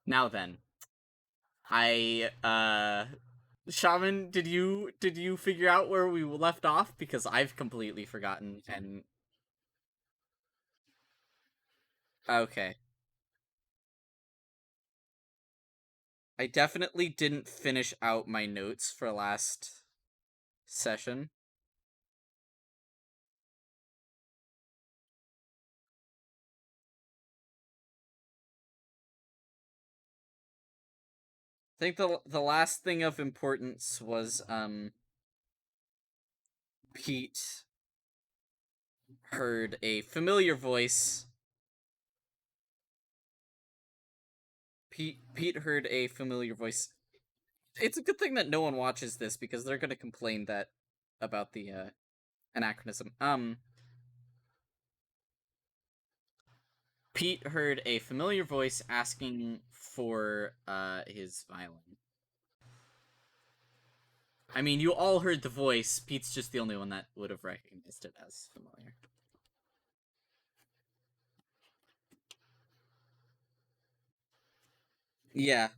Now then, Shaman, did you figure out where we left off? Because I've completely forgotten. And okay, I definitely didn't finish out my notes for last session. I think the last thing of importance was Pete heard a familiar voice. Pete heard a familiar voice. It's a good thing that no one watches this because they're gonna complain that about the anachronism. Pete heard a familiar voice asking for his violin. I mean, you all heard the voice. Pete's just the only one that would have recognized it as familiar. Yeah.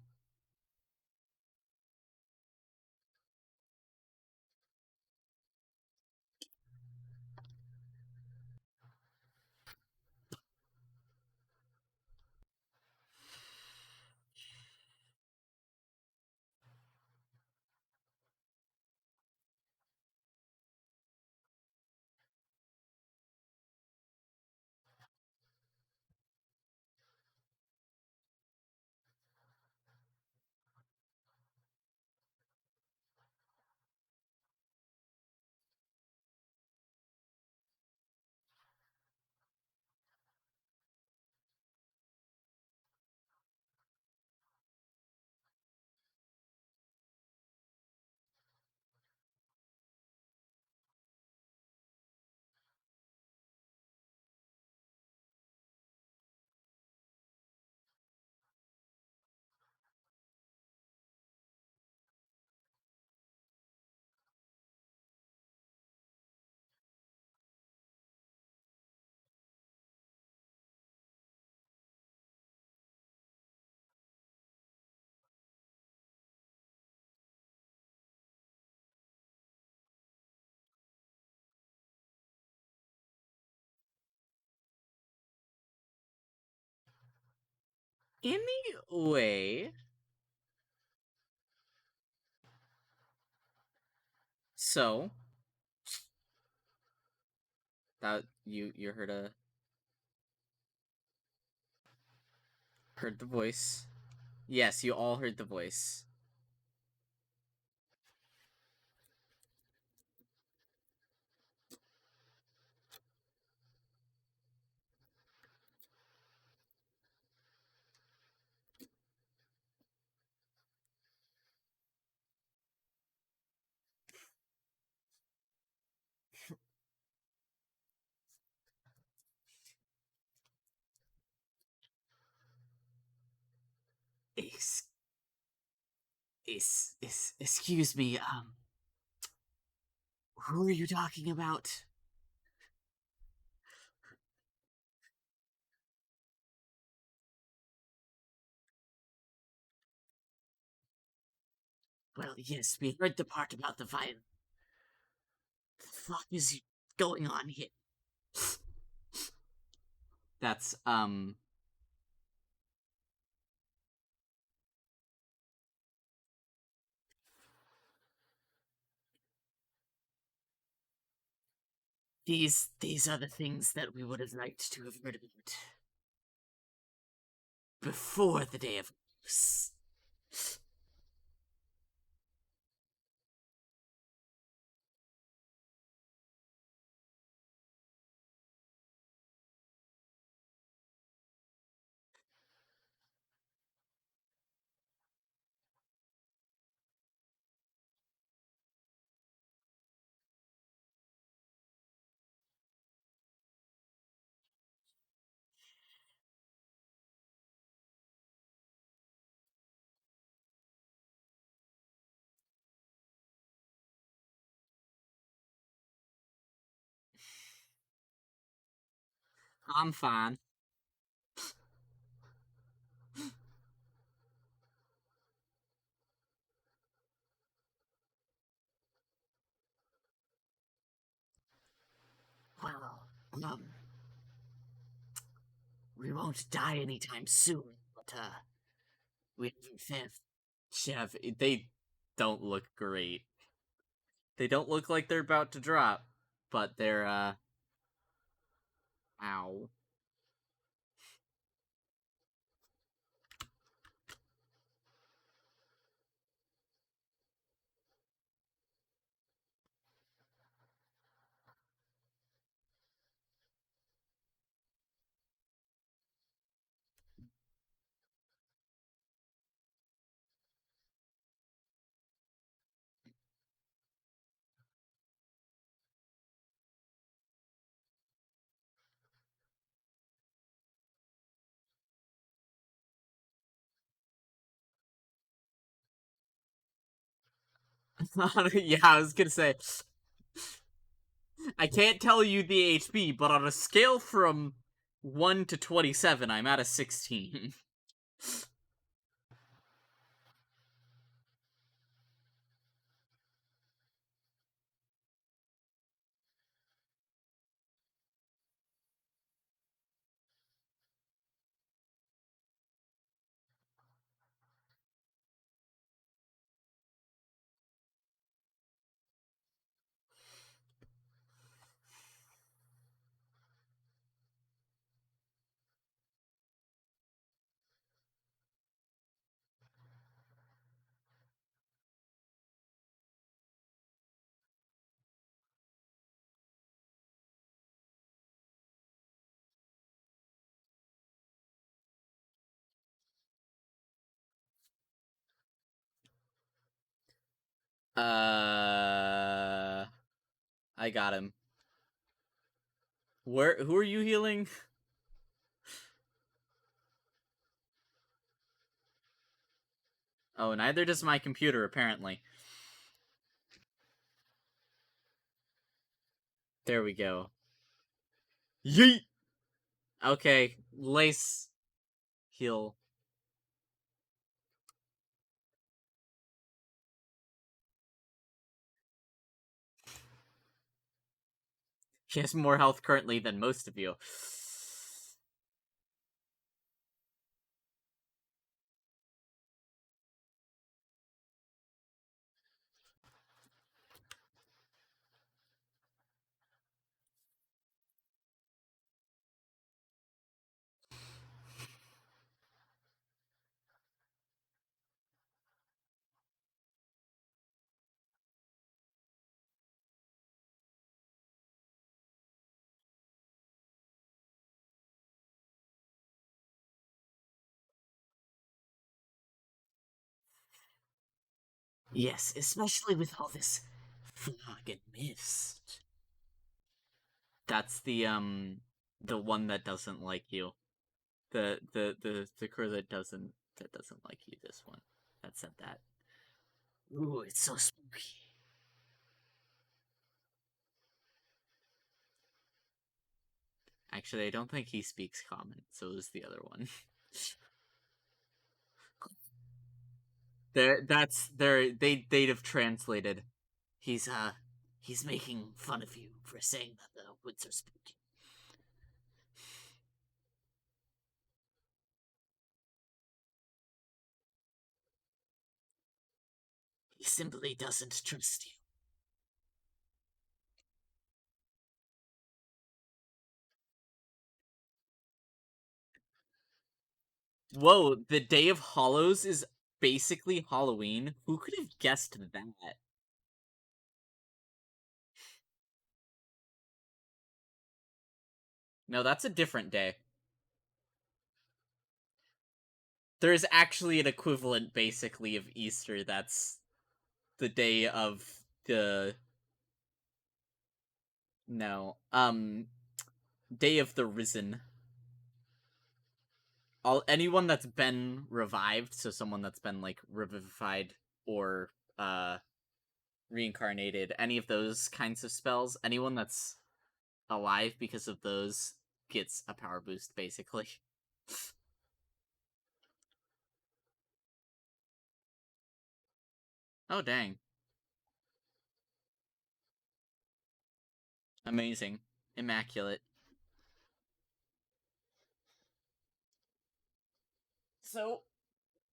Anyway, so that you heard the voice. Yes, you all heard the voice. Ex- excuse me. Who are you talking about? Well, yes, we heard the part about the violin. The fuck is going on here? That's these are the things that we would have liked to have heard about before the day of use. I'm fine. Um, we won't die anytime soon, but we haven't fifth. Chev, they don't look great. They don't look like they're about to drop, but they're ow. Yeah, I was gonna say I can't tell you the HP, but on a scale from 1 to 27, I'm at a 16. I got him. Who are you healing? Oh, neither does my computer, apparently. There we go. Yeet! Okay, Lace, heal. She has more health currently than most of you. Yes, especially with all this fog and mist. That's the one that doesn't like you. The crew that doesn't like you, this one. That said that. Ooh, it's so spooky. Actually, I don't think he speaks common, so it was the other one. They'd have translated. He's he's making fun of you for saying that the woods are spooky. He simply doesn't trust you. Whoa, the Day of Hollows is basically Halloween? Who could have guessed that? No, that's a different day. There is actually an equivalent, basically, of Easter that's the day of the... No. Day of the Risen. Anyone that's been revived, so someone that's been, like, revivified or, reincarnated, any of those kinds of spells, anyone that's alive because of those gets a power boost, basically. Oh, dang. Amazing. Immaculate. So,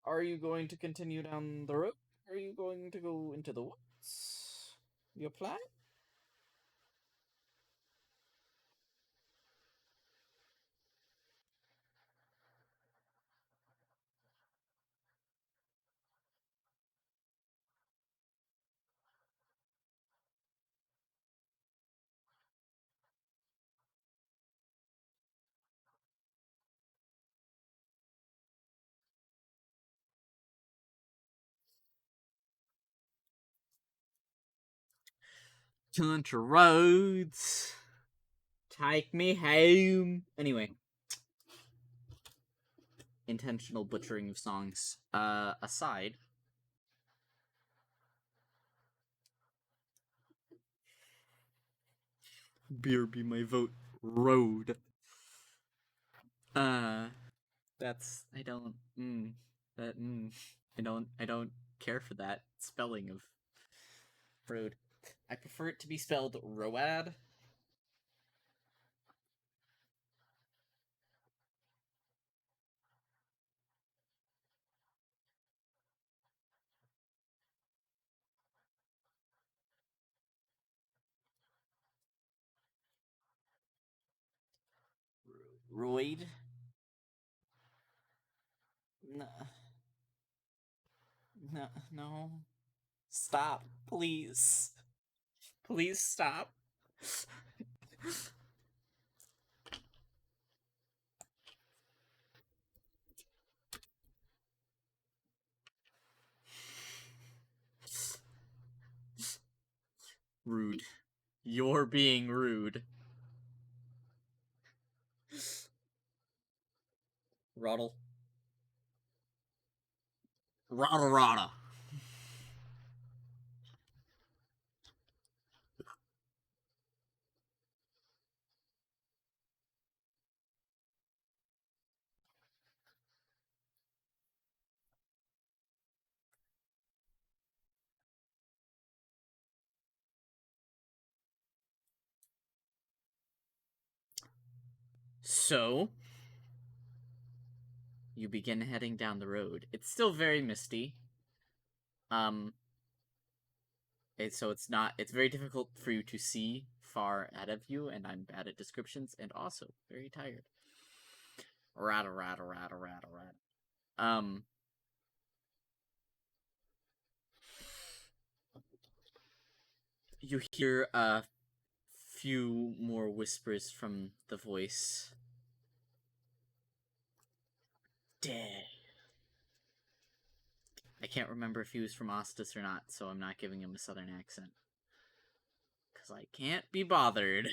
are you going to continue down the road? Or are you going to go into the woods? Your plan? Country roads. Take me home. Anyway, intentional butchering of songs aside, beer be my vote. Road. Uh, that's I don't. That. I don't care for that spelling of road. I prefer it to be spelled road. Roid. No, no, no. Stop, please. Please stop. Rude. You're being rude. Roddle. Rada rada. So, you begin heading down the road. It's still very misty. Um, so it's very difficult for you to see far ahead of you, and I'm bad at descriptions, and also very tired. Rata rata rata rata rata. Um, you hear a few more whispers from the voice. Dead. I can't remember if he was from Ostis or not, so I'm not giving him a southern accent. Because I can't be bothered.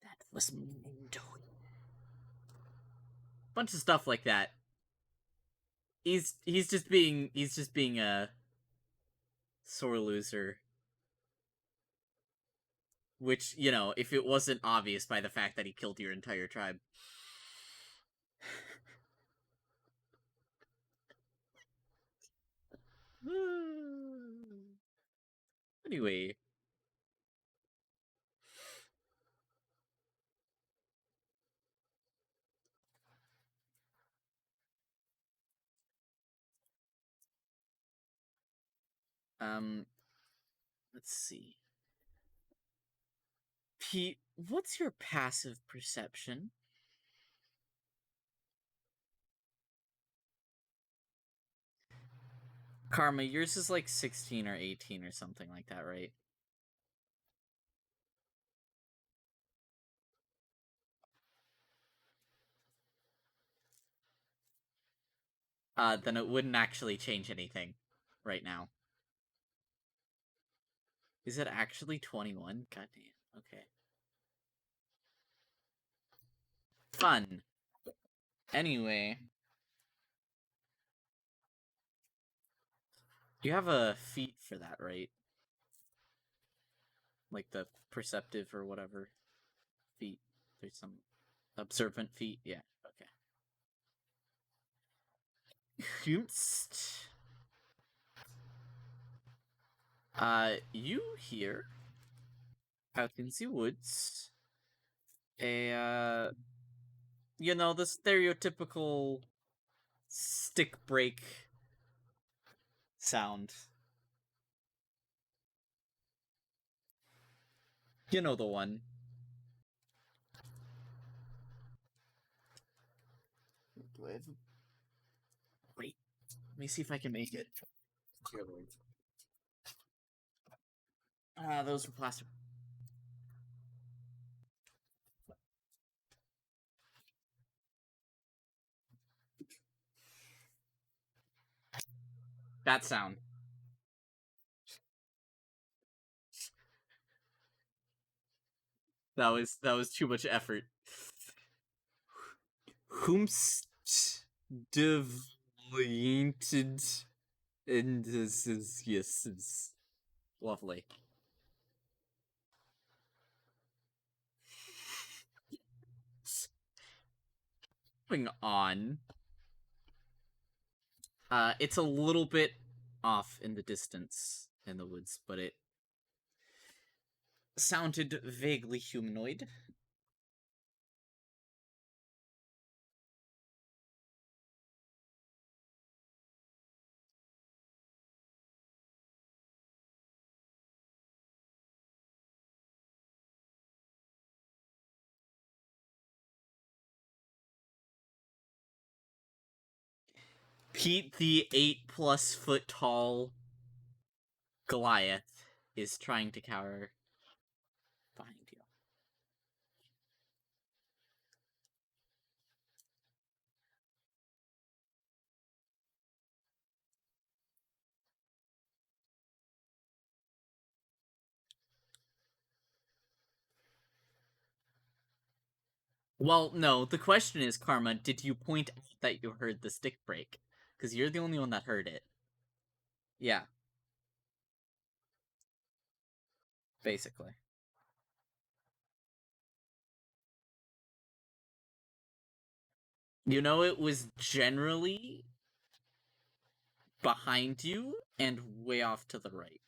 That was Mindo. Bunch of stuff like that. He's just being a sore loser. Which, if it wasn't obvious by the fact that he killed your entire tribe. Anyway, um, let's see. Pete, what's your passive perception? Karma, yours is like 16 or 18 or something like that, right? Then it wouldn't actually change anything right now. Is it actually 21? God damn. Okay. Fun. Anyway, you have a feat for that, right? Like the perceptive or whatever feat. There's some Observant feet, yeah, okay. Humst. You hear out in the woods a the stereotypical stick break sound. You know the one. Do I have Wait, let me see if I can make it. Those are plastic. That sound. That was too much effort. Whomst deviated and this is yes, it's lovely. Moving on. It's a little bit off in the distance in the woods, but it sounded vaguely humanoid. Pete, the 8+ foot tall Goliath, is trying to cower behind you. Well, no, the question is, Karma, did you point out that you heard the stick break? Because you're the only one that heard it. Yeah, basically. You know, it was generally behind you and way off to the right.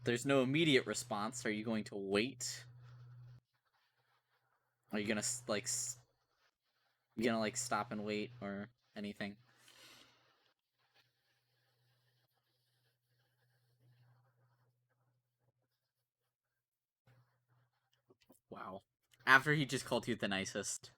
There's no immediate response. Are you going to wait? Are you gonna stop and wait or anything? Wow. After he just called you the nicest.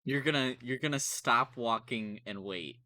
You're gonna stop walking and wait.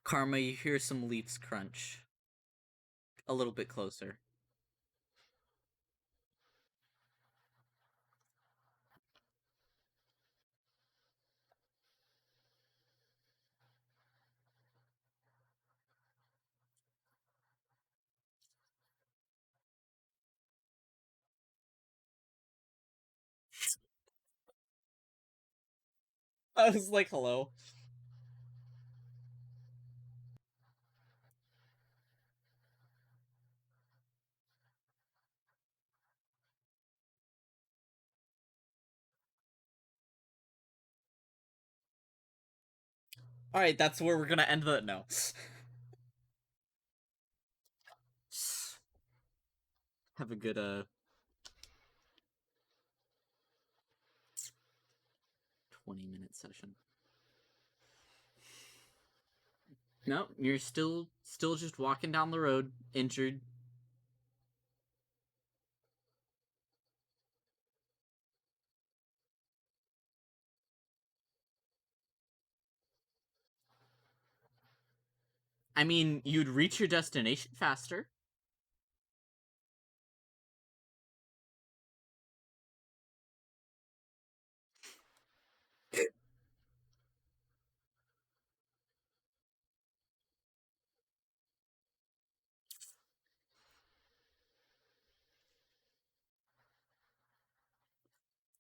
Karma, you hear some leaves crunch. A little bit closer. I was like, hello. Alright, that's where we're gonna end the. No. Have a good, 20-minute session. No, you're still just walking down the road, injured. I mean, you'd reach your destination faster.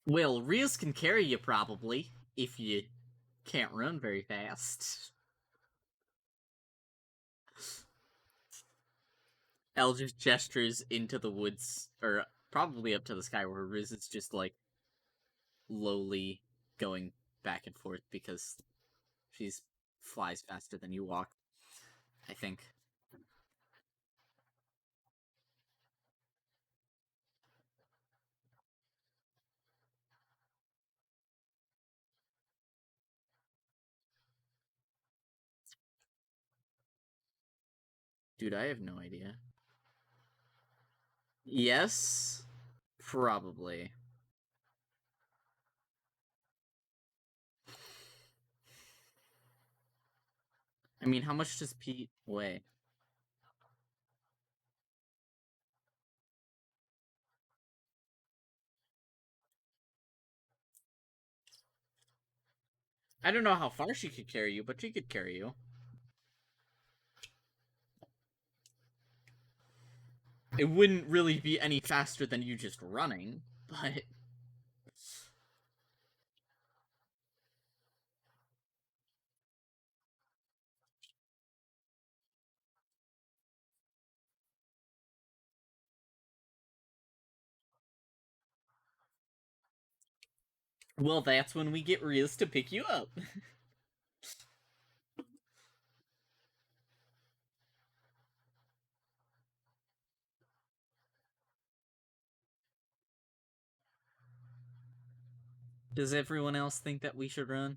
Well, Rios can carry you probably, if you can't run very fast. Elle just gestures into the woods, or probably up to the sky, where Riz is just like lowly going back and forth because she's flies faster than you walk, I think. Dude, I have no idea. Yes, probably. I mean, how much does Pete weigh? I don't know how far she could carry you, but she could carry you. It wouldn't really be any faster than you just running, but well, that's when we get Riz to pick you up. Does everyone else think that we should run?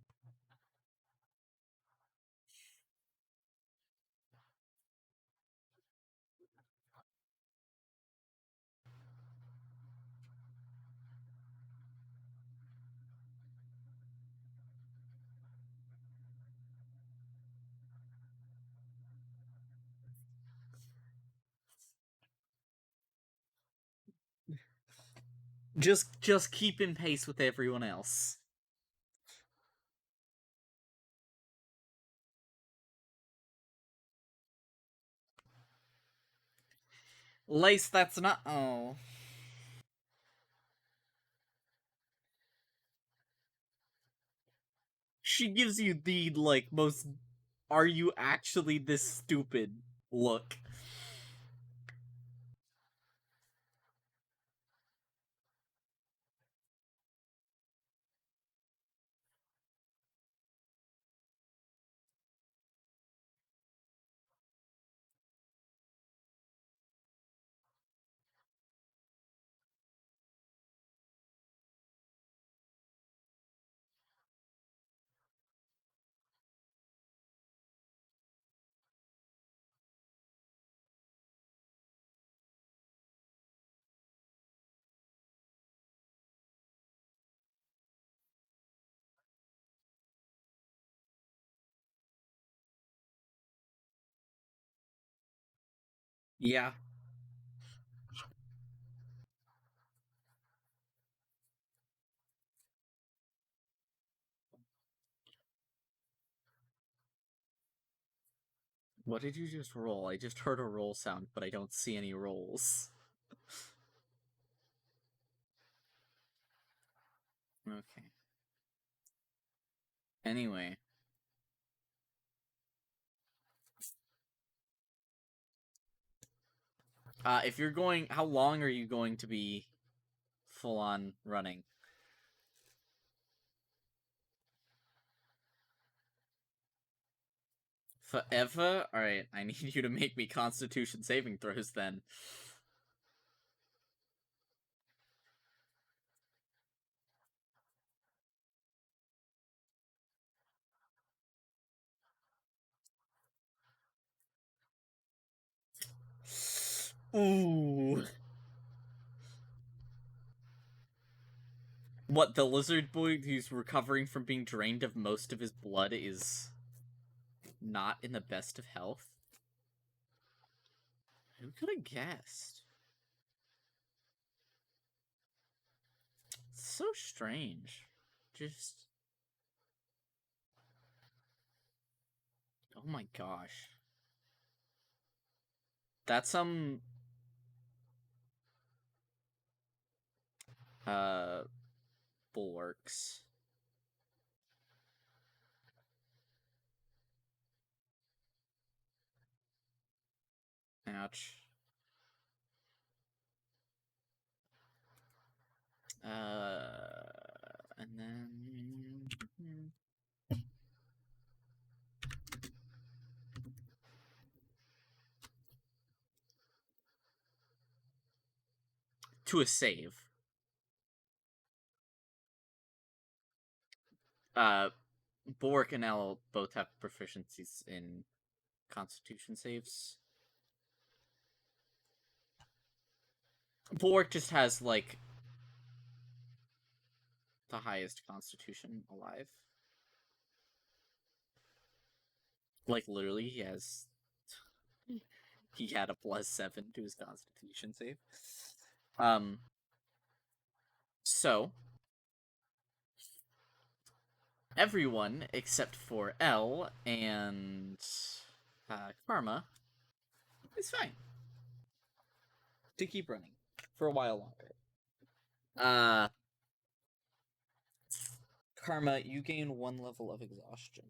Just keep in pace with everyone else. Lace, that's not. Oh. She gives you the, like, most. Are you actually this stupid look? Yeah. What did you just roll? I just heard a roll sound, but I don't see any rolls. Okay. Anyway. If you're going, how long are you going to be full on running? Forever? Alright, I need you to make me constitution saving throws then. Ooh. What, the lizard boy who's recovering from being drained of most of his blood is not in the best of health? Who could have guessed? It's so strange. Just. Oh my gosh. That's some. Uh. Bulwarks. Ouch. And then. To a save. Uh, Bork and Elle both have proficiencies in Constitution saves. Bork just has, like, the highest Constitution alive. Like, literally, he has. He had a +7 to his Constitution save. So. Everyone except for Elle and Karma is fine to keep running for a while longer. Karma, you gain 1 level of exhaustion.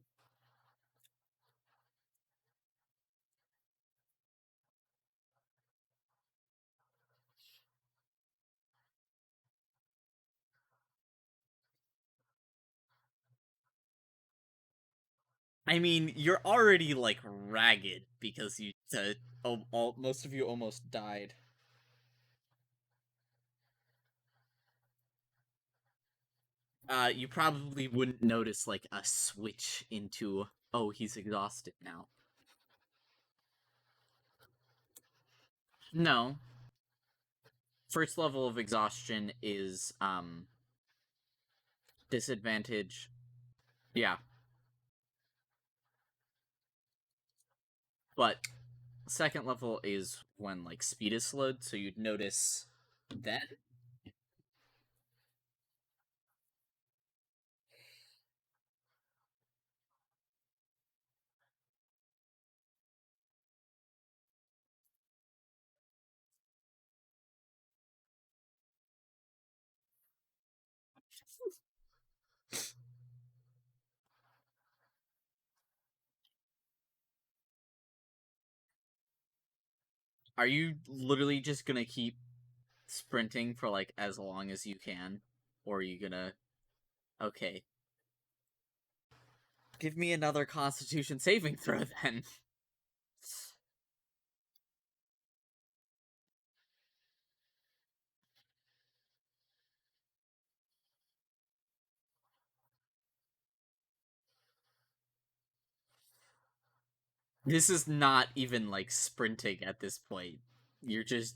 I mean, you're already, like, ragged because you most of you almost died. You probably wouldn't notice, like, a switch into, oh, he's exhausted now. No. First level of exhaustion is, disadvantage. Yeah. But second level is when, like, speed is slowed, so you'd notice then. Are you literally just gonna keep sprinting for, like, as long as you can? Or are you gonna. Okay. Give me another constitution saving throw then. This is not even, like, sprinting at this point. You're just.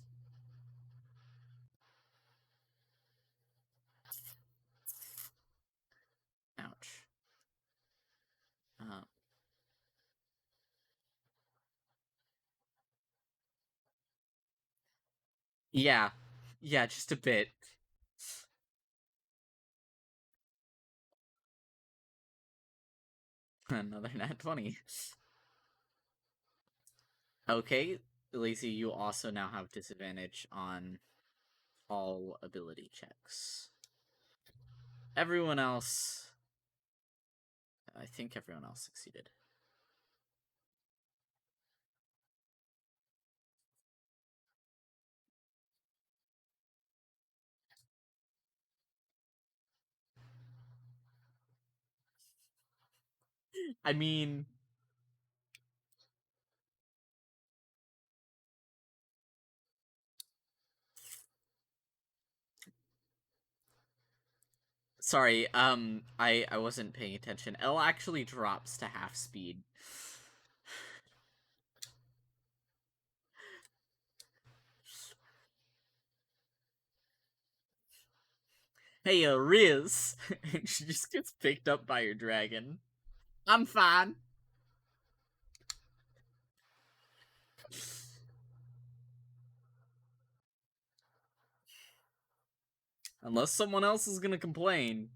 Ouch. Uh, Yeah. Yeah, just a bit. Another nat 20. Okay, Lacey, you also now have disadvantage on all ability checks. Everyone else. I think everyone else succeeded. I mean, sorry, I wasn't paying attention. L actually drops to half speed. Hey, Riz! And she just gets picked up by your dragon. I'm fine. Unless someone else is gonna complain.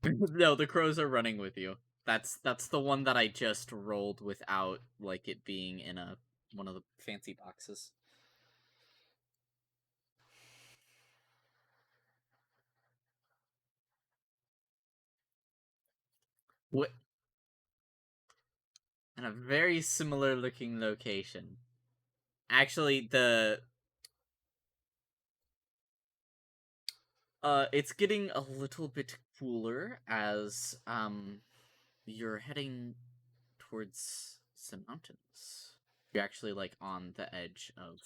No, the crows are running with you. That's the one that I just rolled without like it being in a one of the fancy boxes. What in a very similar looking location. Actually, the it's getting a little bit cooler as you're heading towards some mountains. You're actually like on the edge of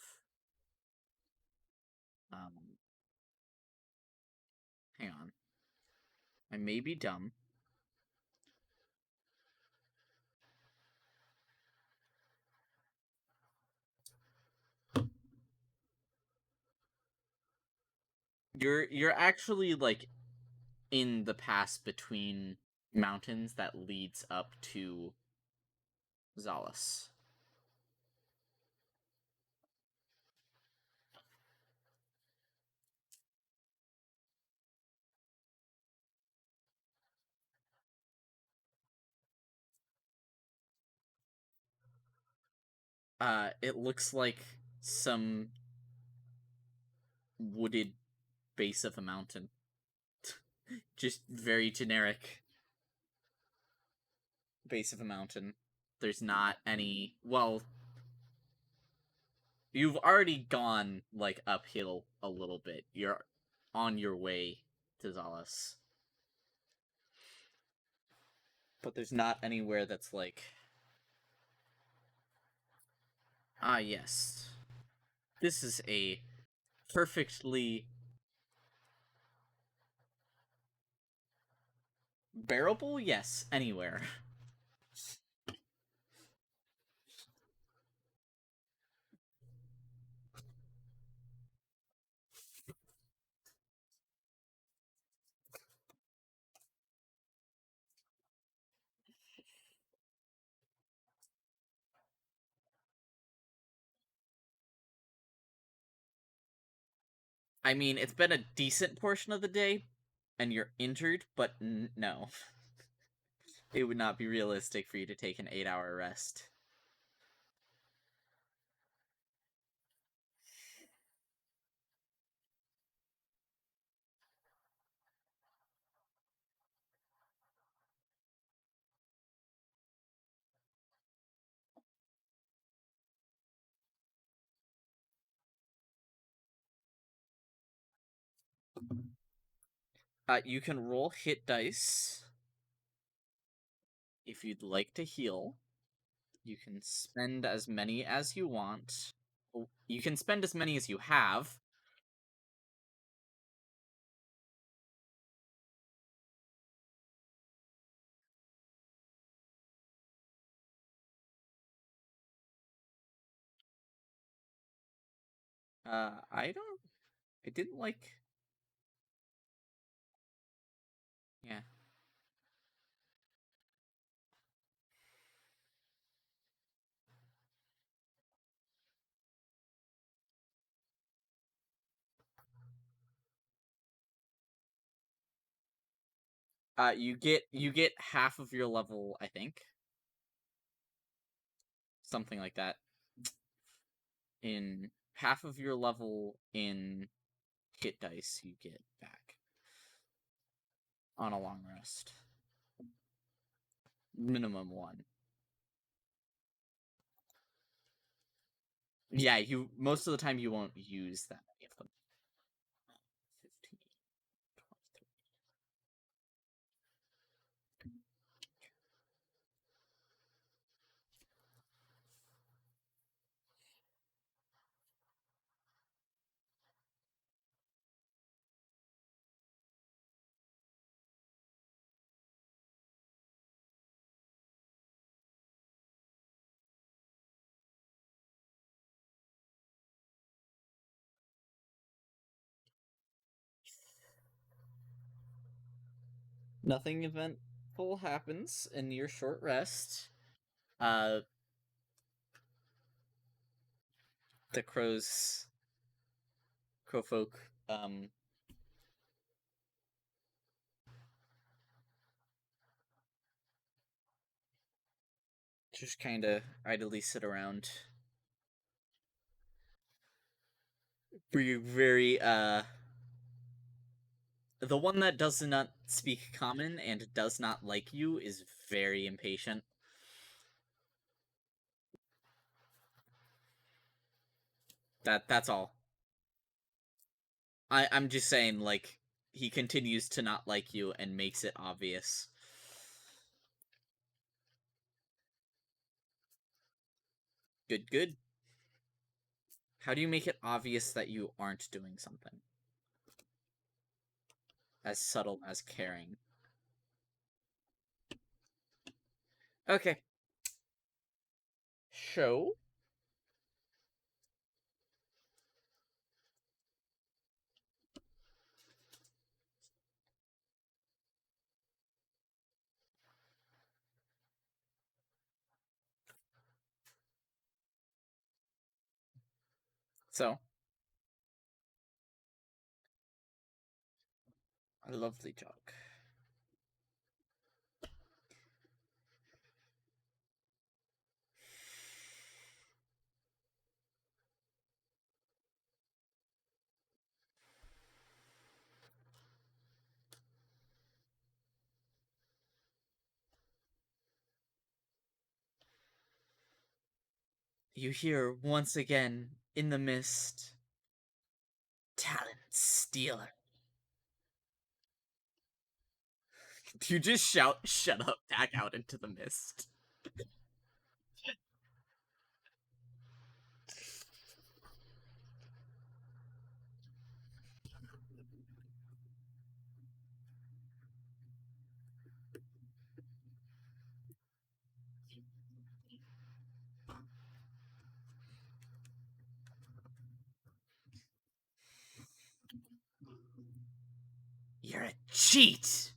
um hang on. I may be dumb. You're actually like in the pass between mountains that leads up to Zalas. It looks like some wooded base of a mountain. Just very generic base of a mountain. There's not any. Well, you've already gone like uphill a little bit. You're on your way to Zalas. But there's not anywhere that's like, ah, yes. This is a perfectly bearable, yes, anywhere. I mean, it's been a decent portion of the day, and you're injured, but no. It would not be realistic for you to take an 8-hour rest. You can roll hit dice if you'd like to heal. You can spend as many as you want. You can spend as many as you have. I don't. I didn't like. Yeah. You get half of your level, I think, something like that. In half of your level in hit dice, you get back on a long rest. Minimum one. Yeah, you most of the time you won't use that many of them. 15, 20. Nothing eventful happens in your short rest. Uh, the crowfolk, just kind of idly sit around. Very the one that does not speak common and does not like you is very impatient. That's all. I'm just saying, like, he continues to not like you and makes it obvious. Good, good. How do you make it obvious that you aren't doing something? As subtle as caring. Okay. Show. So, a lovely jog. You hear once again in the mist, Talent Stealer. You just shout, shut up, back out into the mist. You're a cheat!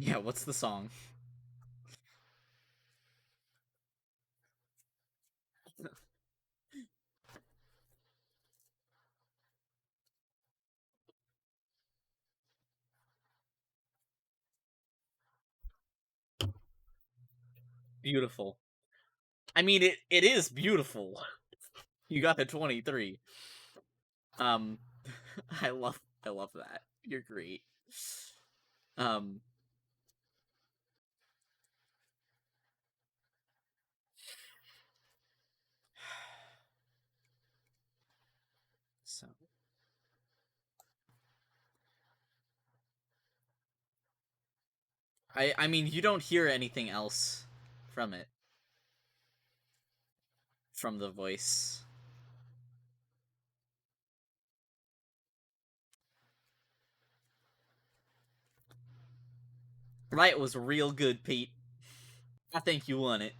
Yeah, what's the song? beautiful. I mean, it is beautiful. You got the 23. Um, I love that. You're great. Um, so I mean, you don't hear anything else from it, from the voice. Right was real good, Pete. I think you won it.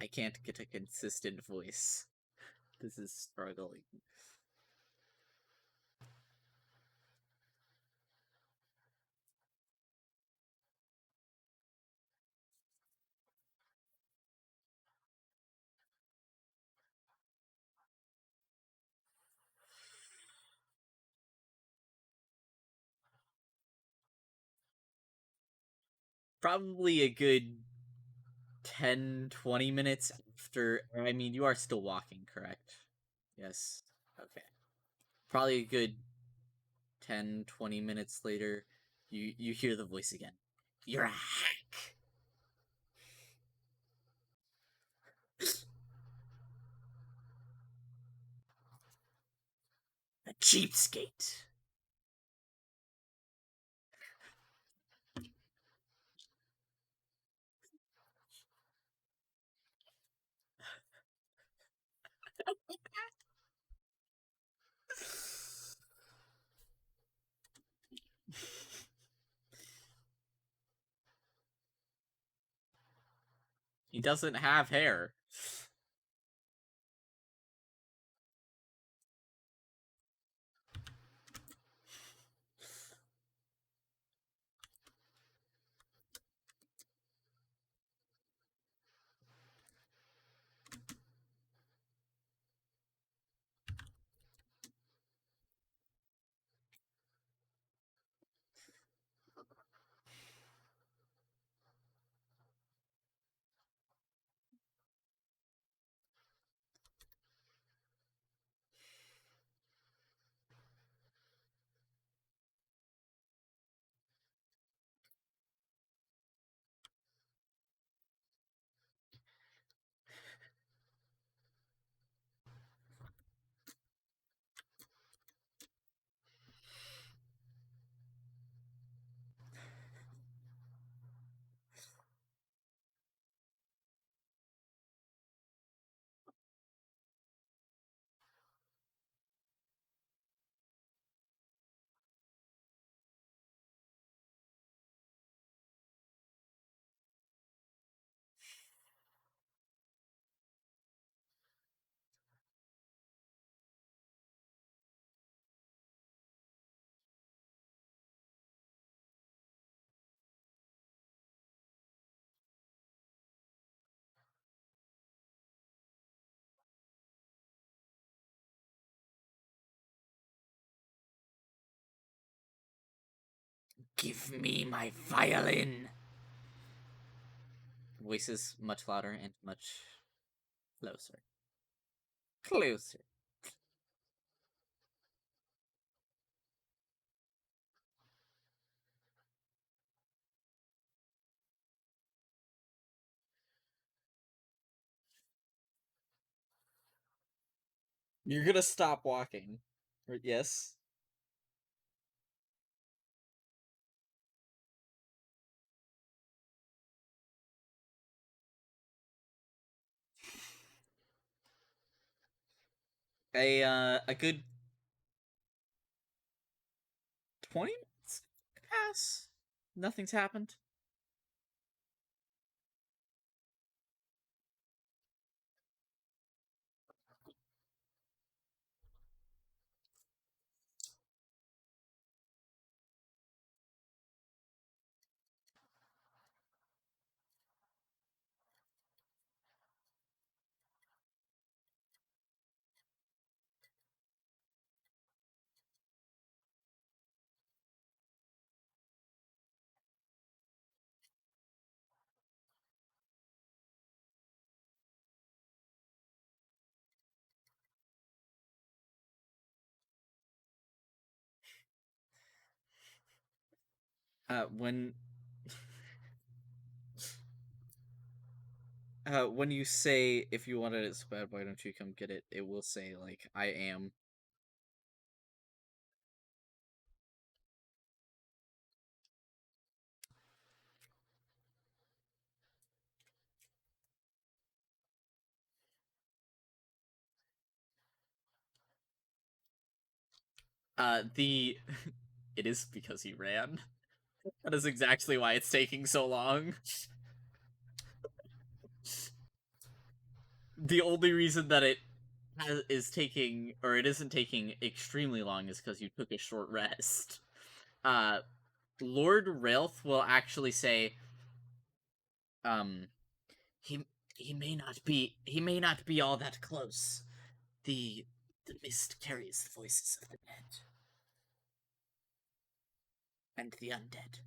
I can't get a consistent voice. This is struggling. Probably a good 10-20 minutes after. I mean, you are still walking, correct? Yes. Okay. Probably a good 10-20 minutes later, you hear the voice again. You're a hack. A cheapskate. He doesn't have hair. Give me my violin. Voice is much louder and much closer. Closer. You're gonna stop walking. Yes. A good 20 minutes pass. Nothing's happened. When when you say if you wanted it so bad, why don't you come get it? It will say like I am. The it is because he ran. That is exactly why it's taking so long. The only reason that is taking or it isn't taking extremely long is because you took a short rest. Uh, Lord Ralph will actually say, um, he he may not be all that close. The the mist carries the voices of the dead and the undead.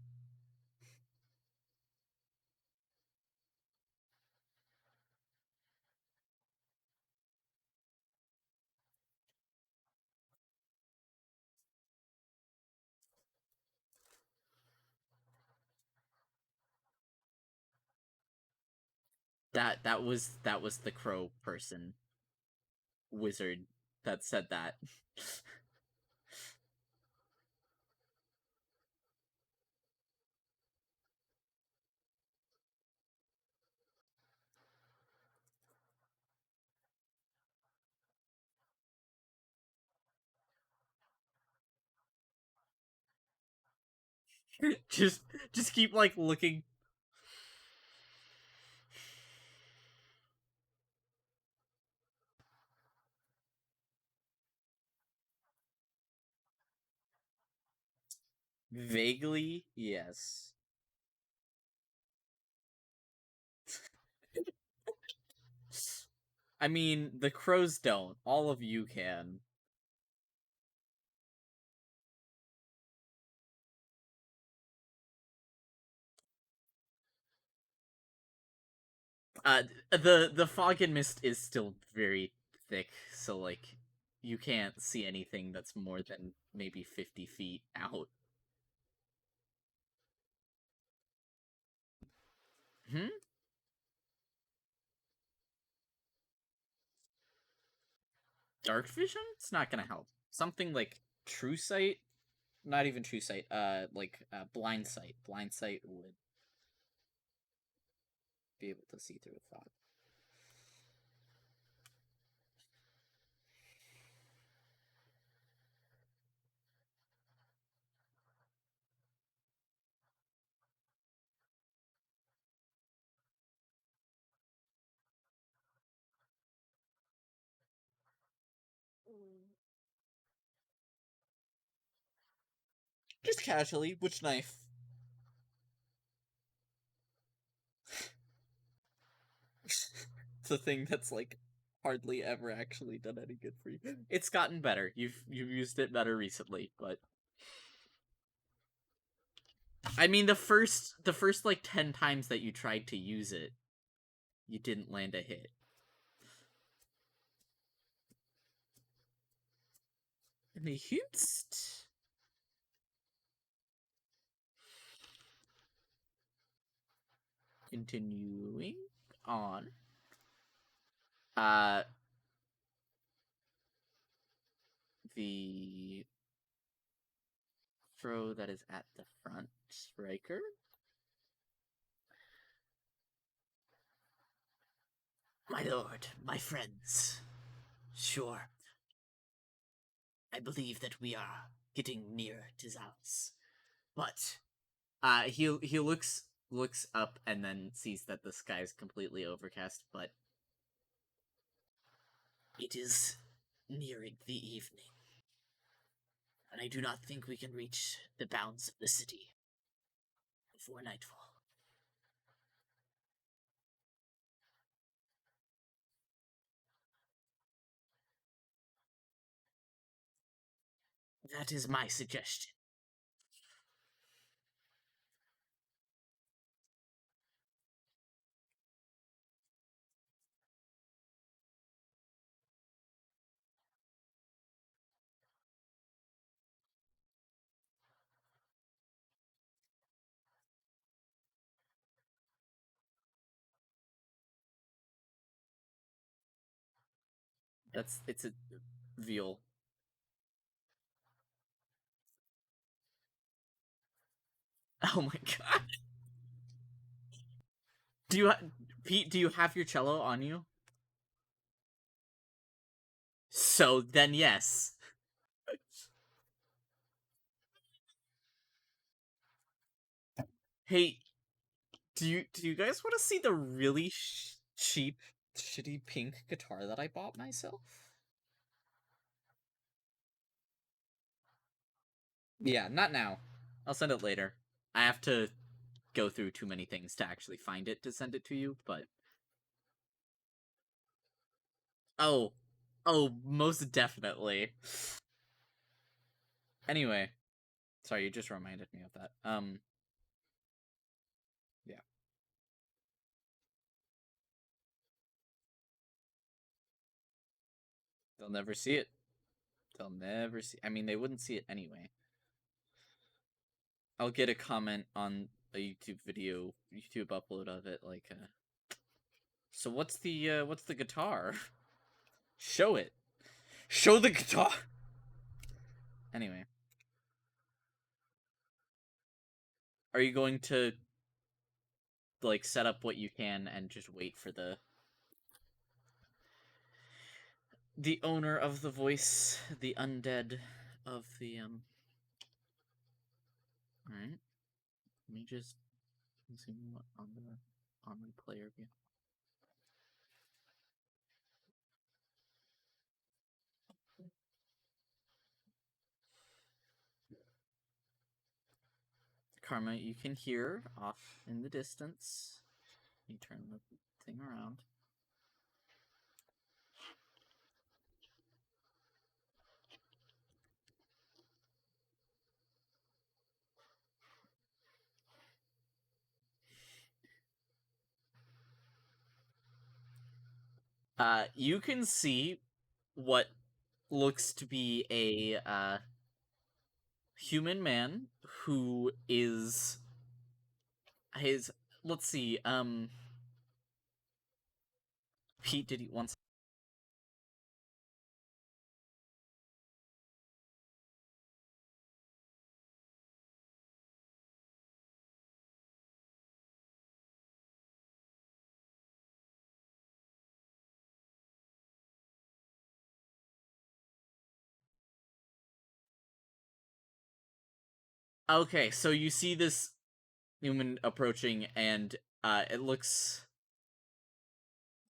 That was the crow person wizard that said that. just just keep like looking vaguely. Yes. I mean, the crows don't. All of you can. Uh, the fog and mist is still very thick, so like you can't see anything that's more than maybe 50 feet out. Hmm. Dark vision? It's not gonna help. Something like true sight, not even true sight. Like blind sight. Blind sight would be able to see through a fog. Just casually, which knife? It's a thing that's like hardly ever actually done any good for you. It's gotten better. You've used it better recently, but I mean the first like 10 times that you tried to use it, you didn't land a hit. Any hints? Continuing on. Uh the throw that is at the front striker. My lord, my friends. Sure, I believe that we are getting near to Zaus. But he looks up and then sees that the sky is completely overcast, but it is nearing the evening, and I do not think we can reach the bounds of the city before nightfall. That is my suggestion. It's a viol. Oh my god. Do you Pete, do you have your cello on you? So then yes. Hey, do you guys want to see the really cheap shitty pink guitar that I bought myself? Yeah, not now. I'll send it later. I have to go through too many things to actually find it to send it to you, but oh, oh, most definitely. Anyway, sorry, you just reminded me of that. Yeah. They'll never see it. They'll never see. I mean, they wouldn't see it anyway. I'll get a comment on a YouTube upload of it, like, so what's the guitar? Show it. Show the guitar. Anyway, are you going to like set up what you can and just wait for the owner of the voice, the undead of the All right. Let me just zoom on the player view. Karma, you can hear off in the distance. You turn the thing around. You can see what looks to be a human man who is his. Let's see. Pete, did he once? Okay, so you see this human approaching, and it looks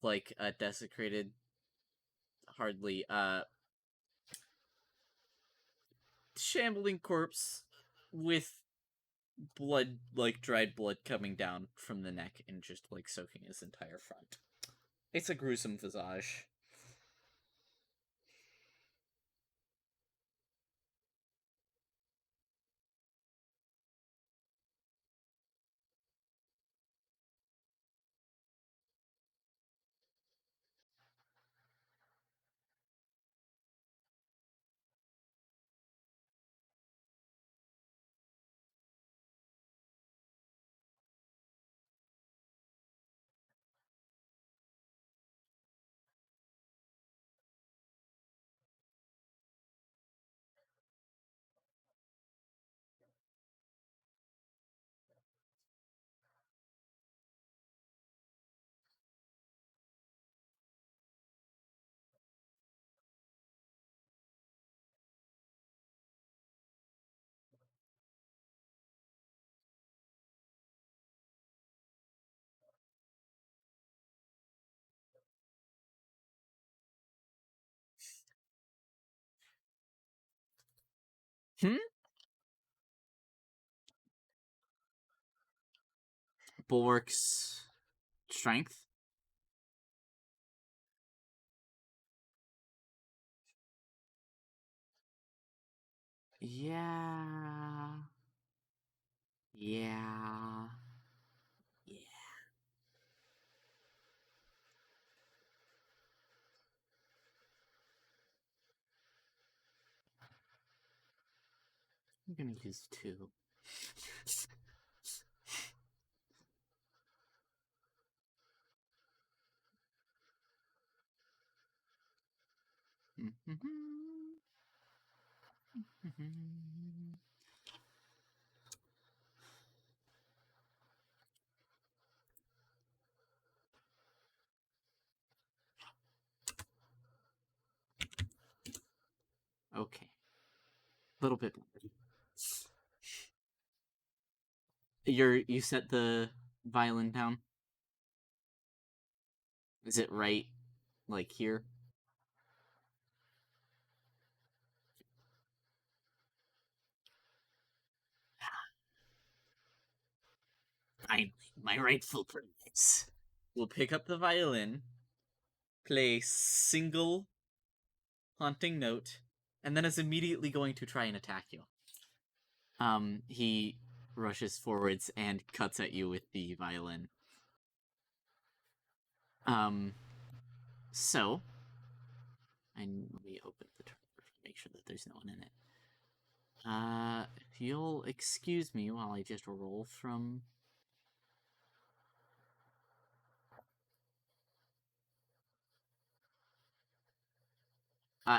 like a desecrated, hardly shambling corpse with blood, like dried blood, coming down from the neck and just like soaking his entire front. It's a gruesome visage. Hmm. Bulwark's strength. Yeah. Yeah. Yeah. I'm gonna use two. Okay. A little bit better. You set the violin down? Is it right like here? Finally, my rightful place. We'll pick up the violin, play single haunting note, and then is immediately going to try and attack you. He rushes forwards and cuts at you with the violin. Um, so, let me open the turn to make sure that there's no one in it. If you'll excuse me while I just roll from.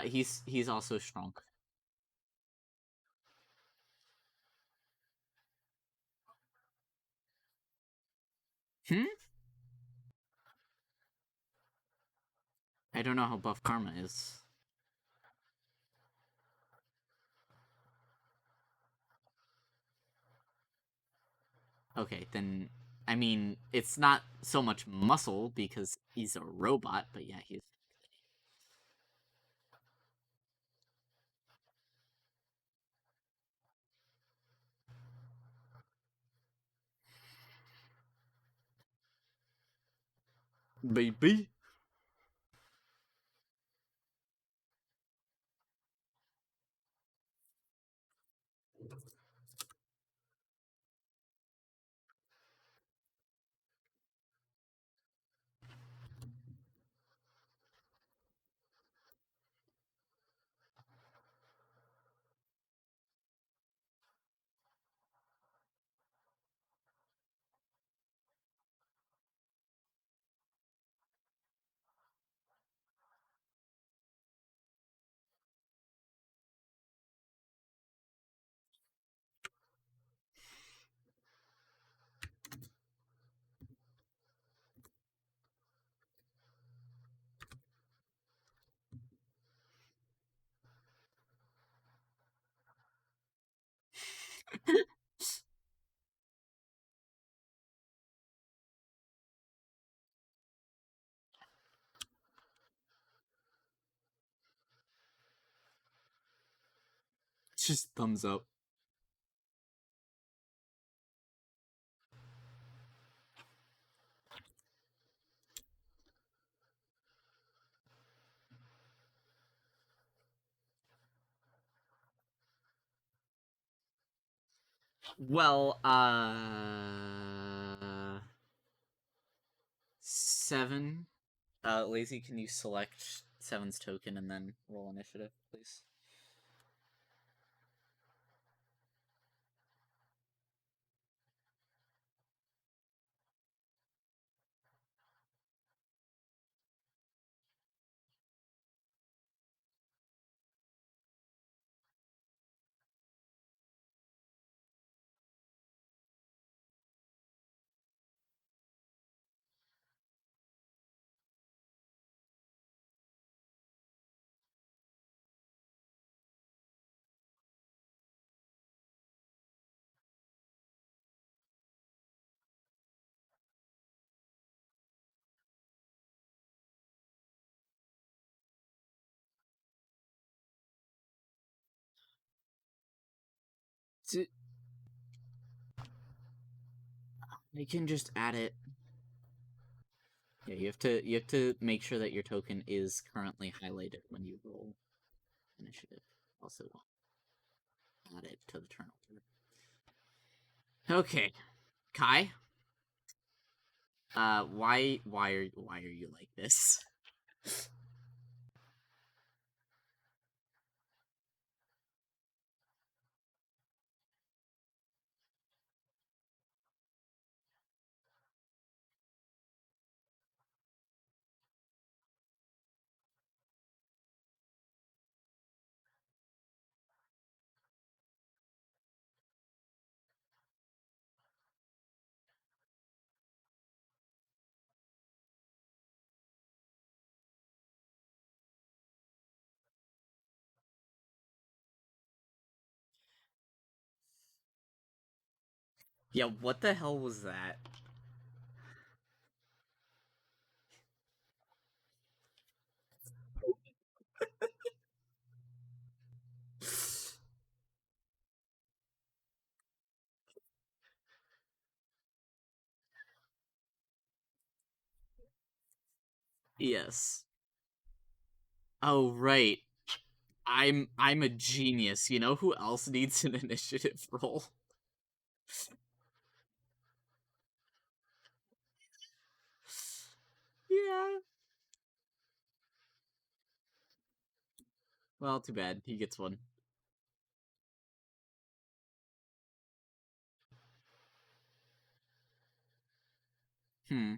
He's also strong. Hmm? I don't know how buff Karma is. Okay, then I mean it's not so much muscle because he's a robot, but yeah, he's baby. Just thumbs up. Well, 7. Lazy, can you select 7's token and then roll initiative, please? You can just add it. Yeah, you have to make sure that your token is currently highlighted when you roll initiative. Also, add it to the turn order. Okay, Kai. Why are you like this? Yeah, what the hell was that? Yes. Oh right. I'm a genius. You know who else needs an initiative roll? Yeah. Well, too bad. He gets one. Hmm.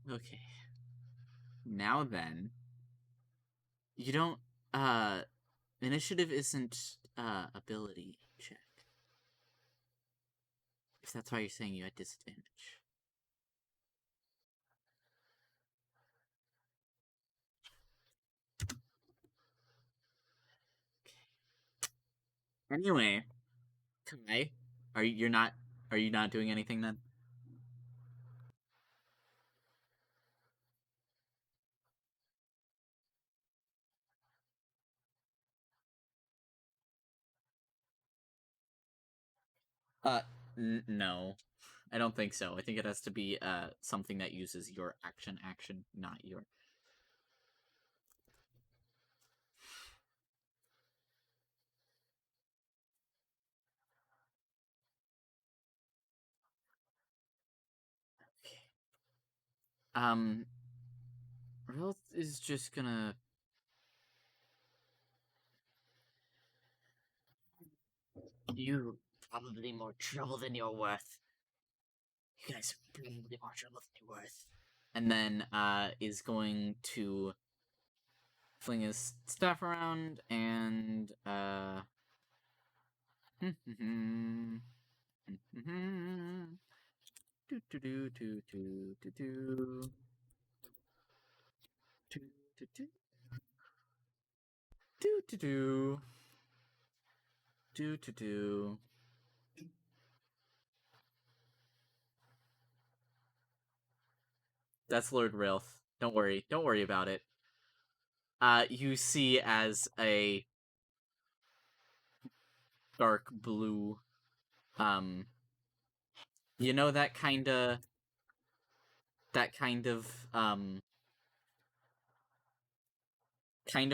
Okay. Now then, you don't initiative isn't ability check. If that's why you're saying you had disadvantage. Anyway, Kai, are you not doing anything then? Uh no. I don't think so. I think it has to be something that uses your action, not your. Okay. Um Real is just gonna. You probably more trouble than you're worth. You guys are probably more trouble than you're worth. And then is going to fling his staff around and do do do do do do do do do do do do do do do do. That's Lord Rilth. Don't worry. Don't worry about it. You see as a dark blue, um, you know that kind of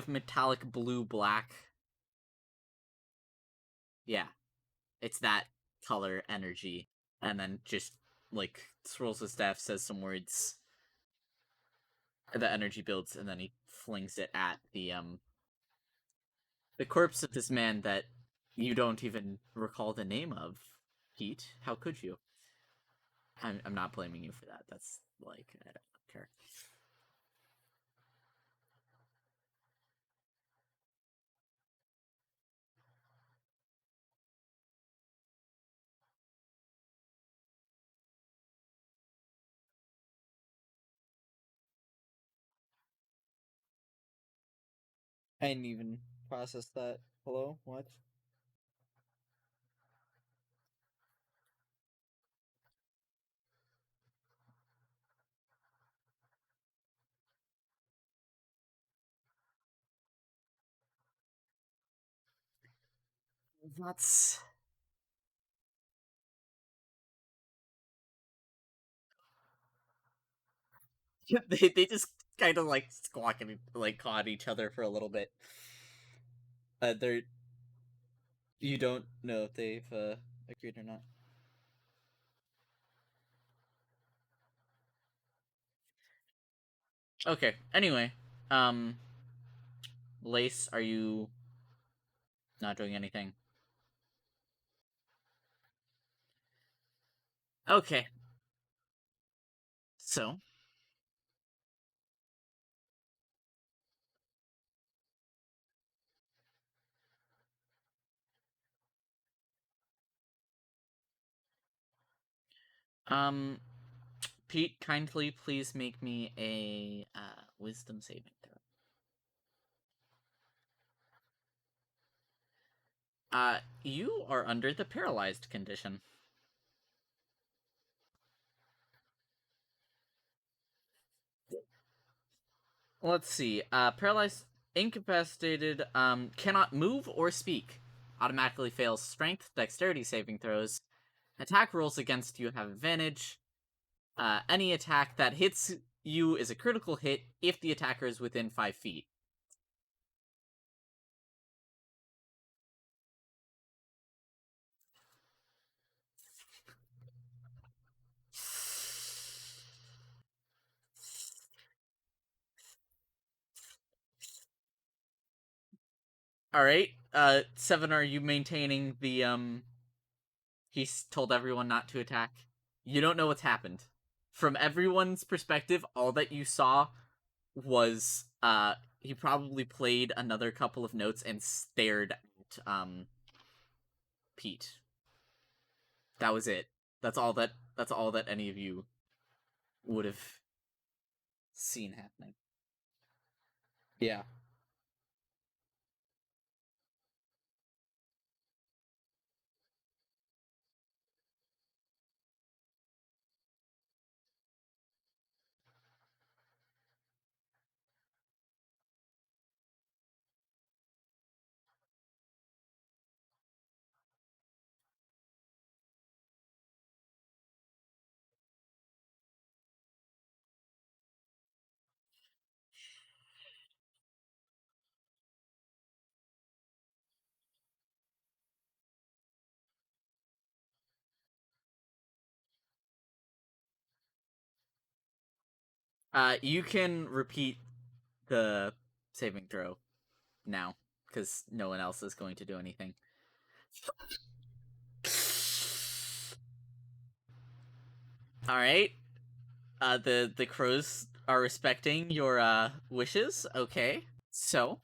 metallic blue black. Yeah, it's that color energy, and then just like swirls his staff, says some words. The energy builds, and then he flings it at the corpse of this man that you don't even recall the name of. Pete, how could you? I'm not blaming you for that. That's like I don't care. I didn't even process that. Hello? What? That's they just kind of like squawk and like caw at each other for a little bit. They're you don't know if they've agreed or not. Okay. Anyway, um, Lace, are you not doing anything? Okay. So Um, Pete, kindly please make me a wisdom saving throw. You are under the paralyzed condition. Let's see. Paralyzed, incapacitated, cannot move or speak. Automatically fails strength, dexterity saving throws. Attack rolls against you have advantage. Any attack that hits you is a critical hit if the attacker is within 5 feet. All right. Seven, are you maintaining the he's told everyone not to attack? You don't know what's happened. From everyone's perspective, all that you saw was he probably played another couple of notes and stared at Pete. That was it. That's all that any of you would have seen happening. Yeah. You can repeat the saving throw now because no one else is going to do anything. All right. The crows are respecting your wishes. Okay. So,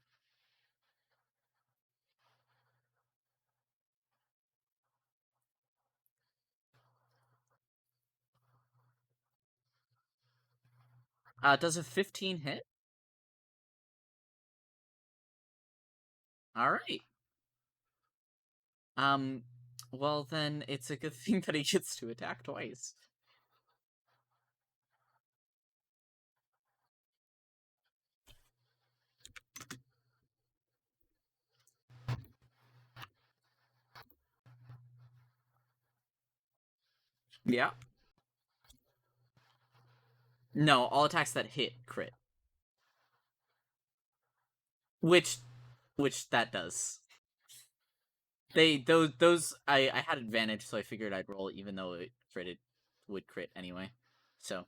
does a 15 hit? All right. Um, well then it's a good thing that he gets to attack twice. Yeah. No, all attacks that hit crit. Which that does. Those I had advantage, so I figured I'd roll even though it critted would crit anyway. So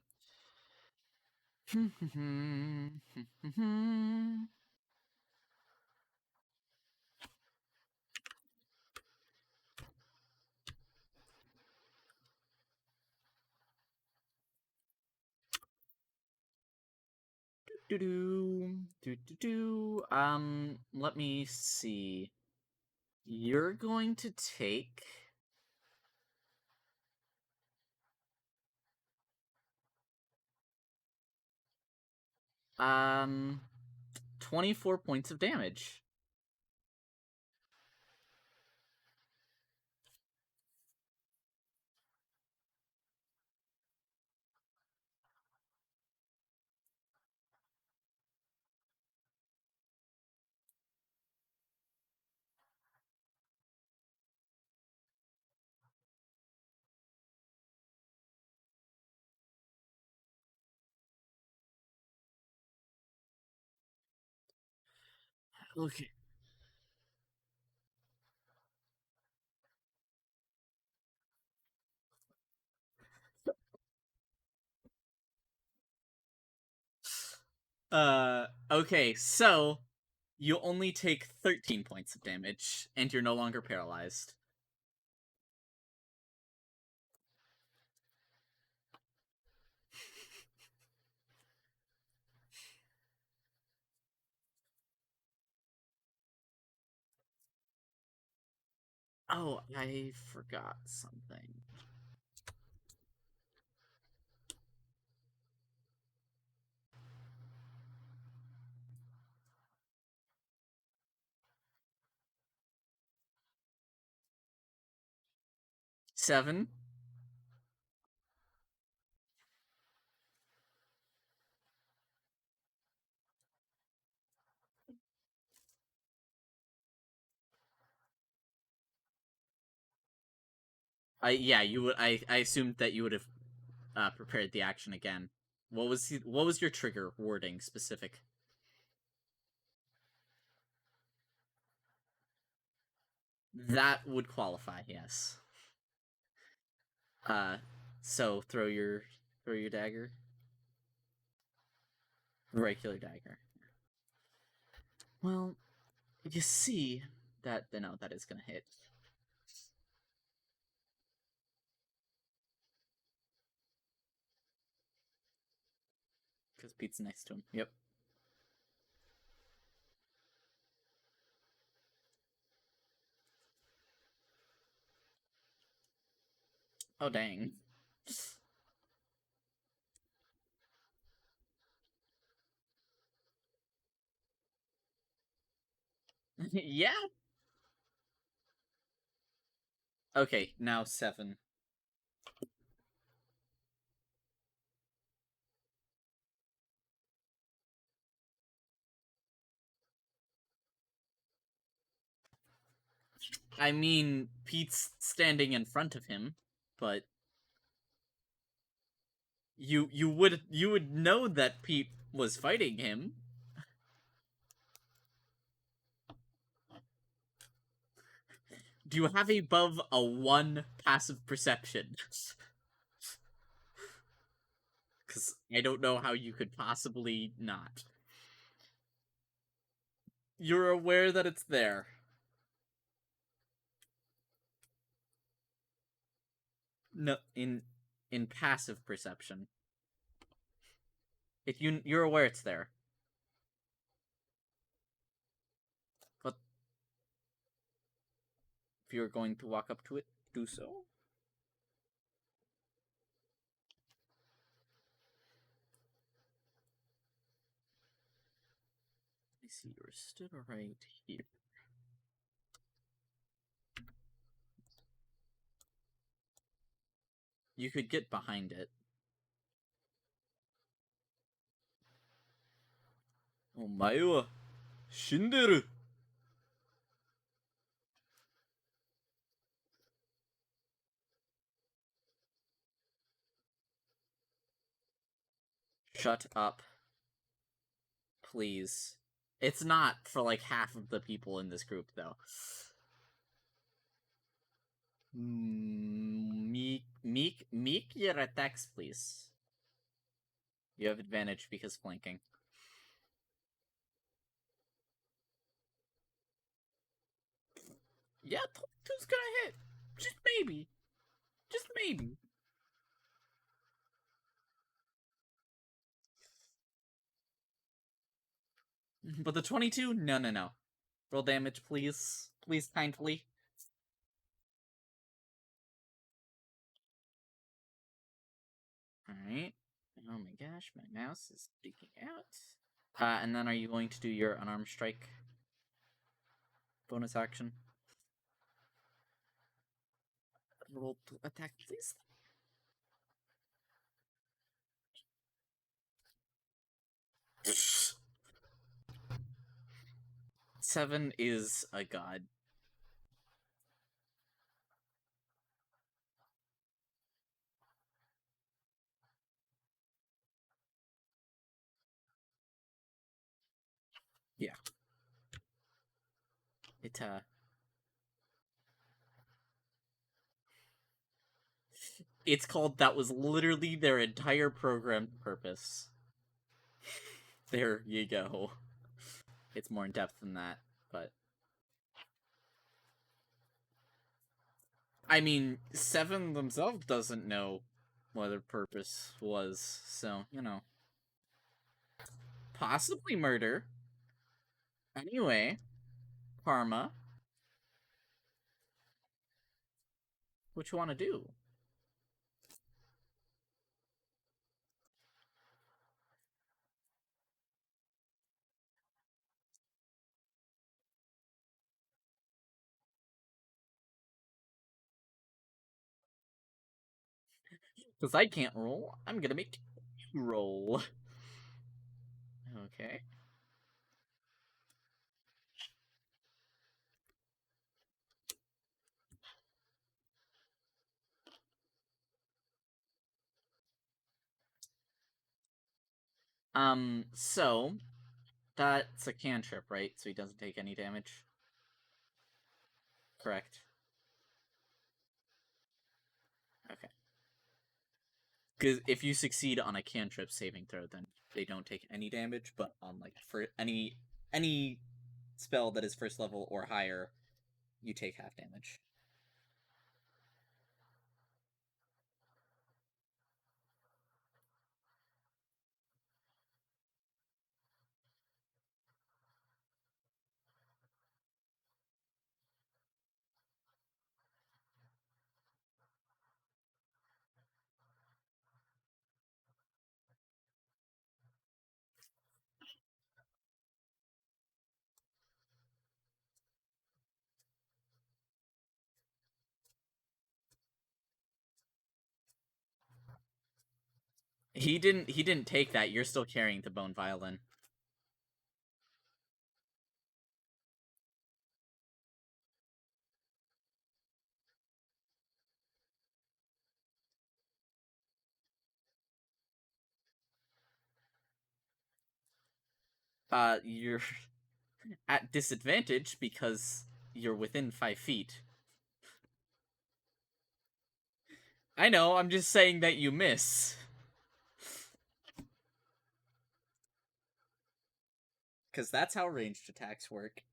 let me see. You're going to take um 24 points of damage. Okay. Okay, so you only take 13 points of damage and you're no longer paralyzed. Oh, I forgot something. 7. Yeah, you would. I assumed that you would have prepared the action again. What was your trigger wording specific? That would qualify, yes. Uh, so throw your dagger. Regular dagger. Well, you see that no, that is gonna hit. Because Pete's next to him. Yep. Oh dang. Yeah. Okay, now 7. I mean, Pete's standing in front of him, but you would know that Pete was fighting him. Do you have above a 1 passive perception? Because I don't know how you could possibly not. You're aware that it's there. No, in passive perception. If you're aware it's there. But if you're going to walk up to it, do so. I see you're stood right here. You could get behind it. Omae wa shinderu. Shut up, please. It's not for like half of the people in this group, though. Meek your attacks, please. You have advantage because flanking. Yeah, 22's gonna hit. Just maybe. Just maybe. But the 22? No, no, no. Roll damage, please. Please, kindly. Alright. Oh my gosh, my mouse is freaking out. And then are you going to do your unarmed strike bonus action? Roll to attack, please. Seven is a god. Yeah. It's called that was literally their entire program purpose. There you go. It's more in depth than that, but I mean, Seven themselves doesn't know what their purpose was, so you know, possibly murder. Anyway, Karma, what you want to do? Because I can't roll, I'm gonna make you roll. Okay. So that's a cantrip, right? So he doesn't take any damage. Correct. Okay. Because if you succeed on a cantrip saving throw, then they don't take any damage. But on like for any spell that is first level or higher, you take half damage. He didn't take that. You're still carrying the bone violin. You're at disadvantage because you're within 5 feet. I know, I'm just saying that you miss. Because that's how ranged attacks work.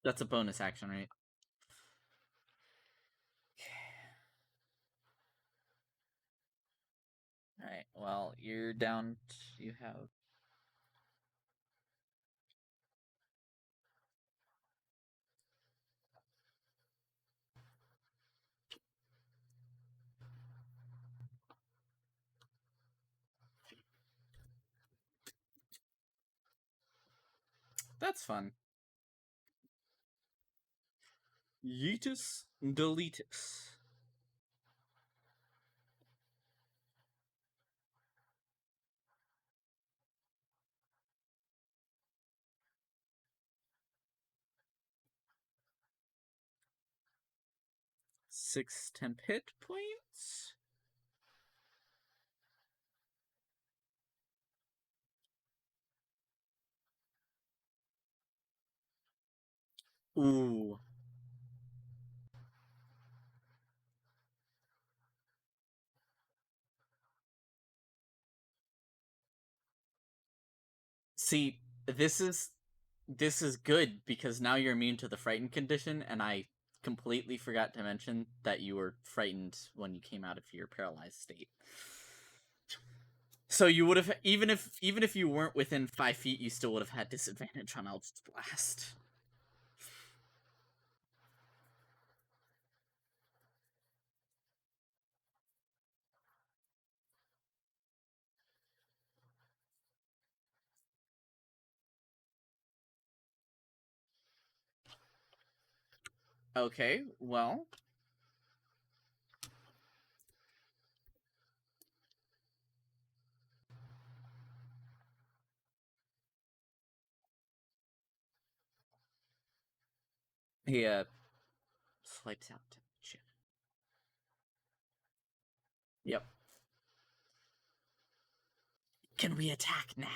That's a bonus action, right? Alright, well, you're down. You have. That's fun. Yeetus deletus. Six temp hit points. Ooh. See, this is good because now you're immune to the frightened condition, and I completely forgot to mention that you were frightened when you came out of your paralyzed state. So you would have even if you weren't within 5 feet, you still would have had disadvantage on Eldritch Blast. Okay, well, he swipes out temperature. Yep. Can we attack now?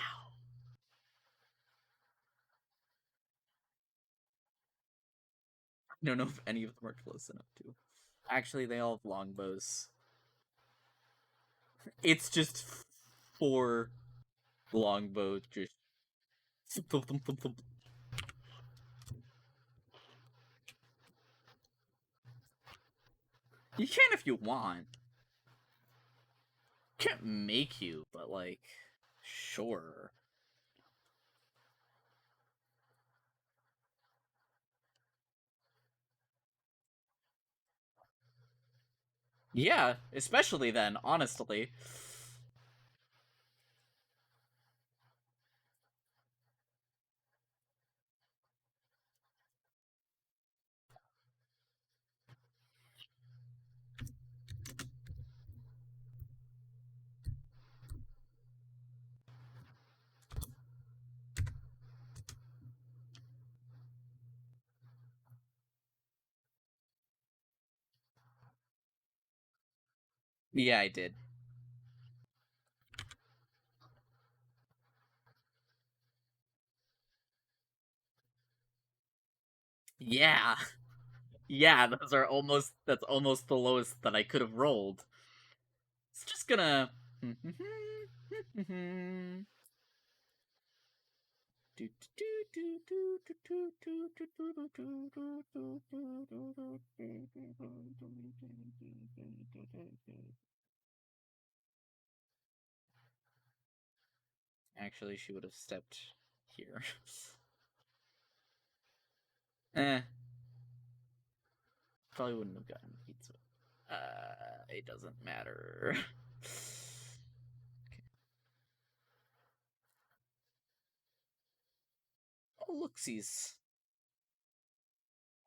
I don't know if any of them are close enough to. Actually, they all have longbows. It's just 4 longbows just. Thump, thump, thump, thump. You can if you want. Can't make you, but like, sure. Yeah, especially then, honestly. Yeah, I did. Yeah. Yeah, that's almost the lowest that I could have rolled. It's just gonna Actually, she would have stepped here. eh, probably wouldn't have gotten pizza. It doesn't matter. Oh, look-sies.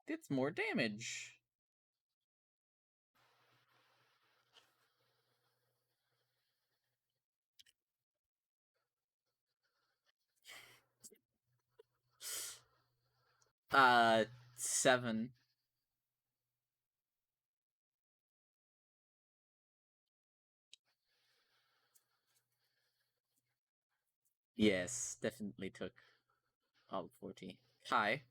It's more damage. 7. Yes, definitely took all 40. Hi.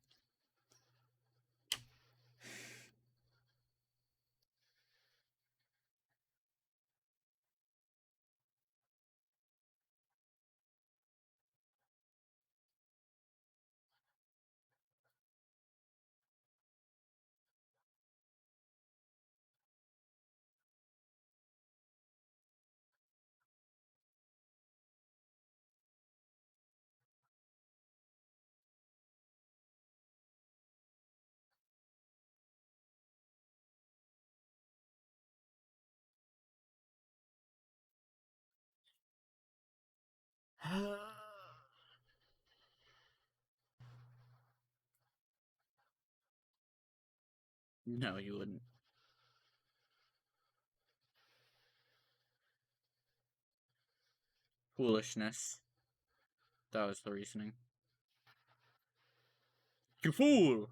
No, you wouldn't. Foolishness. That was the reasoning. You fool!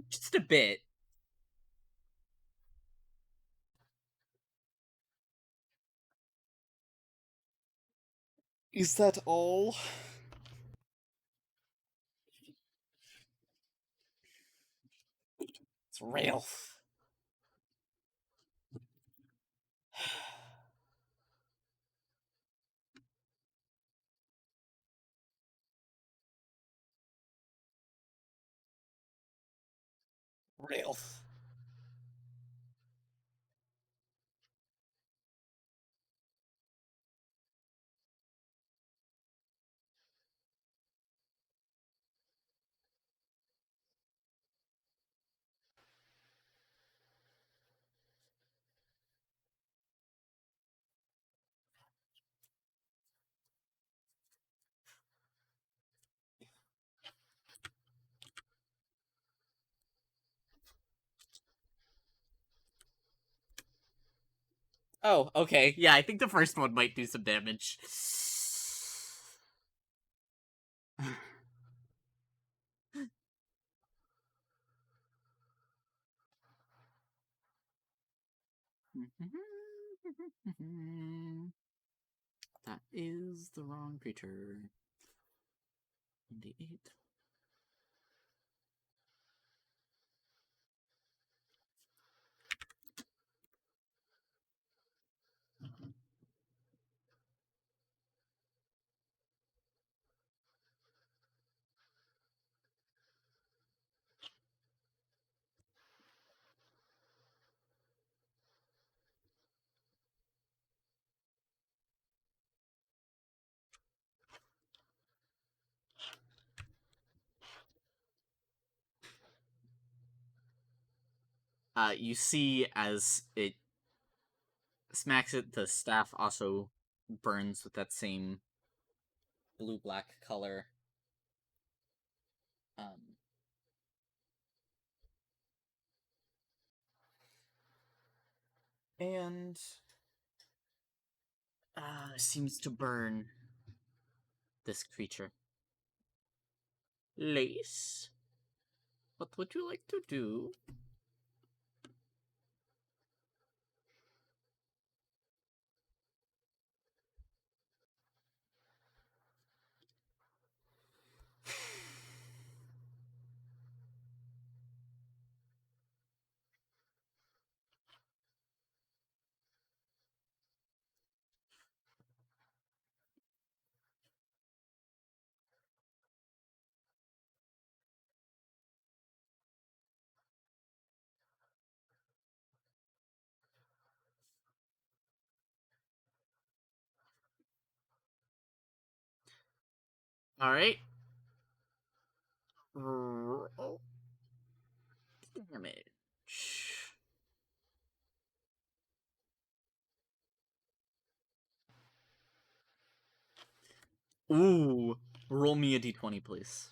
Just a bit. Is that all? It's real. Real. Oh, okay. Yeah, I think the first one might do some damage. That is the wrong creature. 98. You see as it smacks it, the staff also burns with that same blue-black color. Um, and seems to burn this creature. Lace, what would you like to do? All right. Roll damage. Ooh, roll me a d20, please.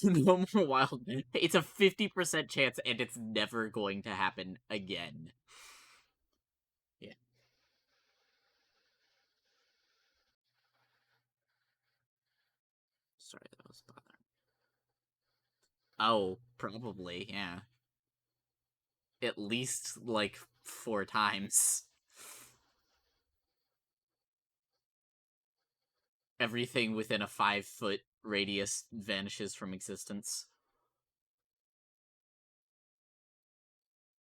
No more wild. It's a 50% chance, and it's never going to happen again. Yeah. Sorry, that was bothering. Oh, probably, yeah. At least, like, 4 times. Everything within a 5-foot radius vanishes from existence.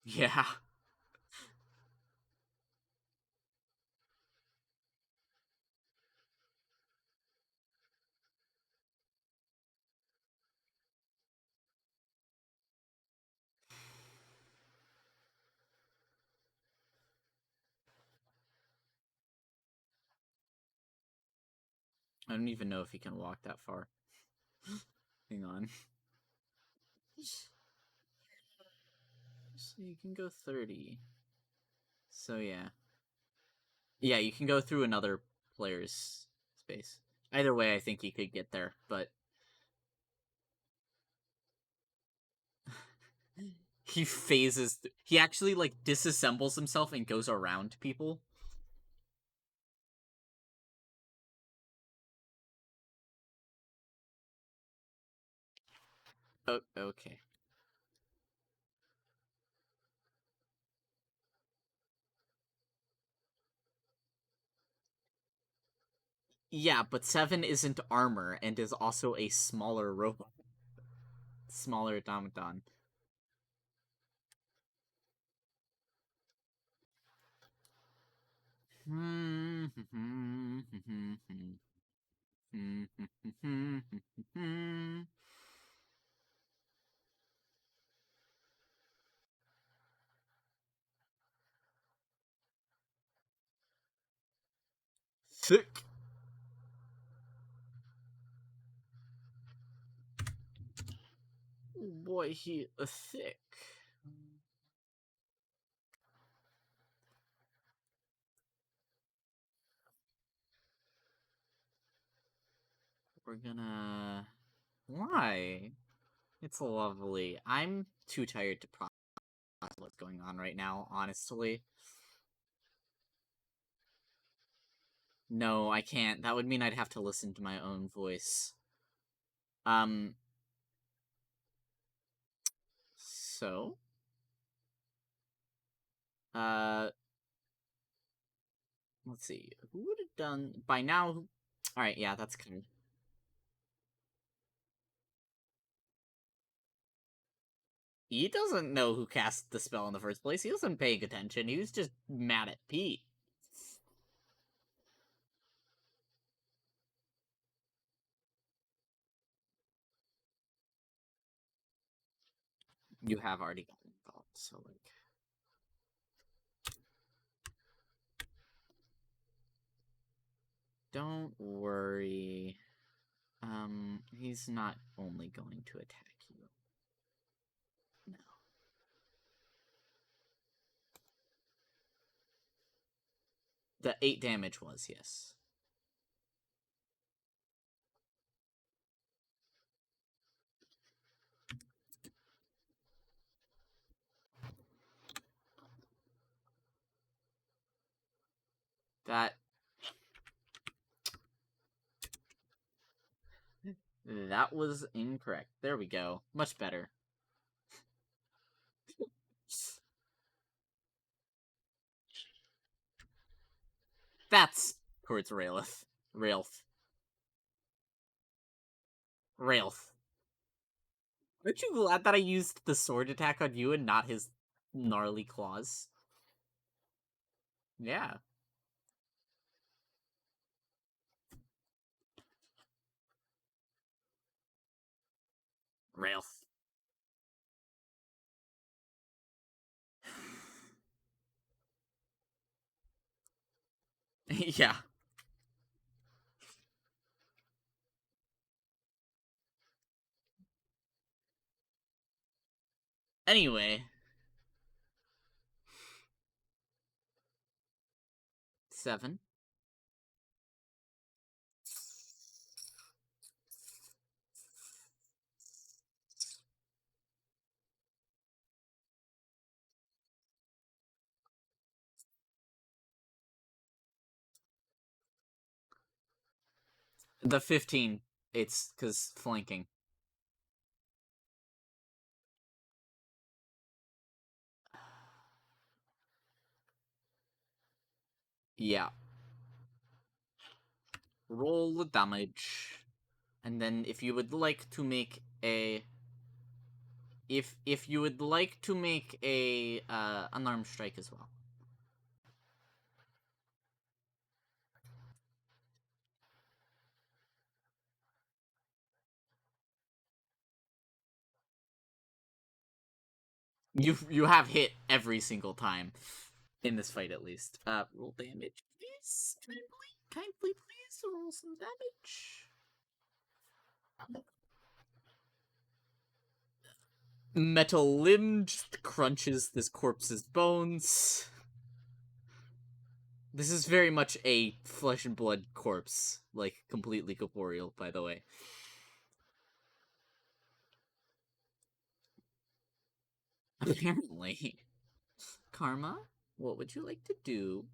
Yeah. I don't even know if he can walk that far. Hang on. So you can go 30. So yeah. Yeah, you can go through another player's space. Either way, I think he could get there, but he phases. He actually like disassembles himself and goes around people. Oh, okay. Yeah, but 7 isn't armor and is also a smaller robot, smaller automaton. Thick. Oh boy, he thick. We're gonna. Why? It's lovely. I'm too tired to process what's going on right now, honestly. No, I can't. That would mean I'd have to listen to my own voice. Um, so, uh, let's see. Who would have done by now? All right, yeah, that's kind of. He doesn't know who cast the spell in the first place. He wasn't paying attention. He was just mad at Pete. You have already gotten involved, so like. Don't worry. He's not only going to attack you. No. The 8 damage was, yes. That was incorrect. There we go. Much better. That's towards Raelith. Raelth. Aren't you glad that I used the sword attack on you and not his gnarly claws? Yeah. Raelth. Yeah. Anyway. 7. The 15. It's because flanking. Yeah. Roll the damage. And then if you would like to make a if you would like to make a unarmed strike as well. You have hit every single time in this fight at least. Roll damage, please. Kindly please roll some damage. Metal limb just crunches this corpse's bones. This is very much a flesh and blood corpse, like completely corporeal, by the way. Apparently. Karma, what would you like to do?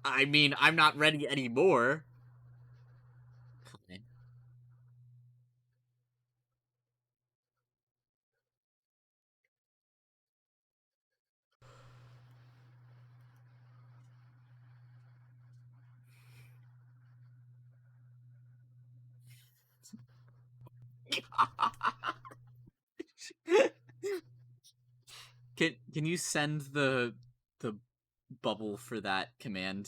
I mean, I'm not ready anymore. Can you send the bubble for that command?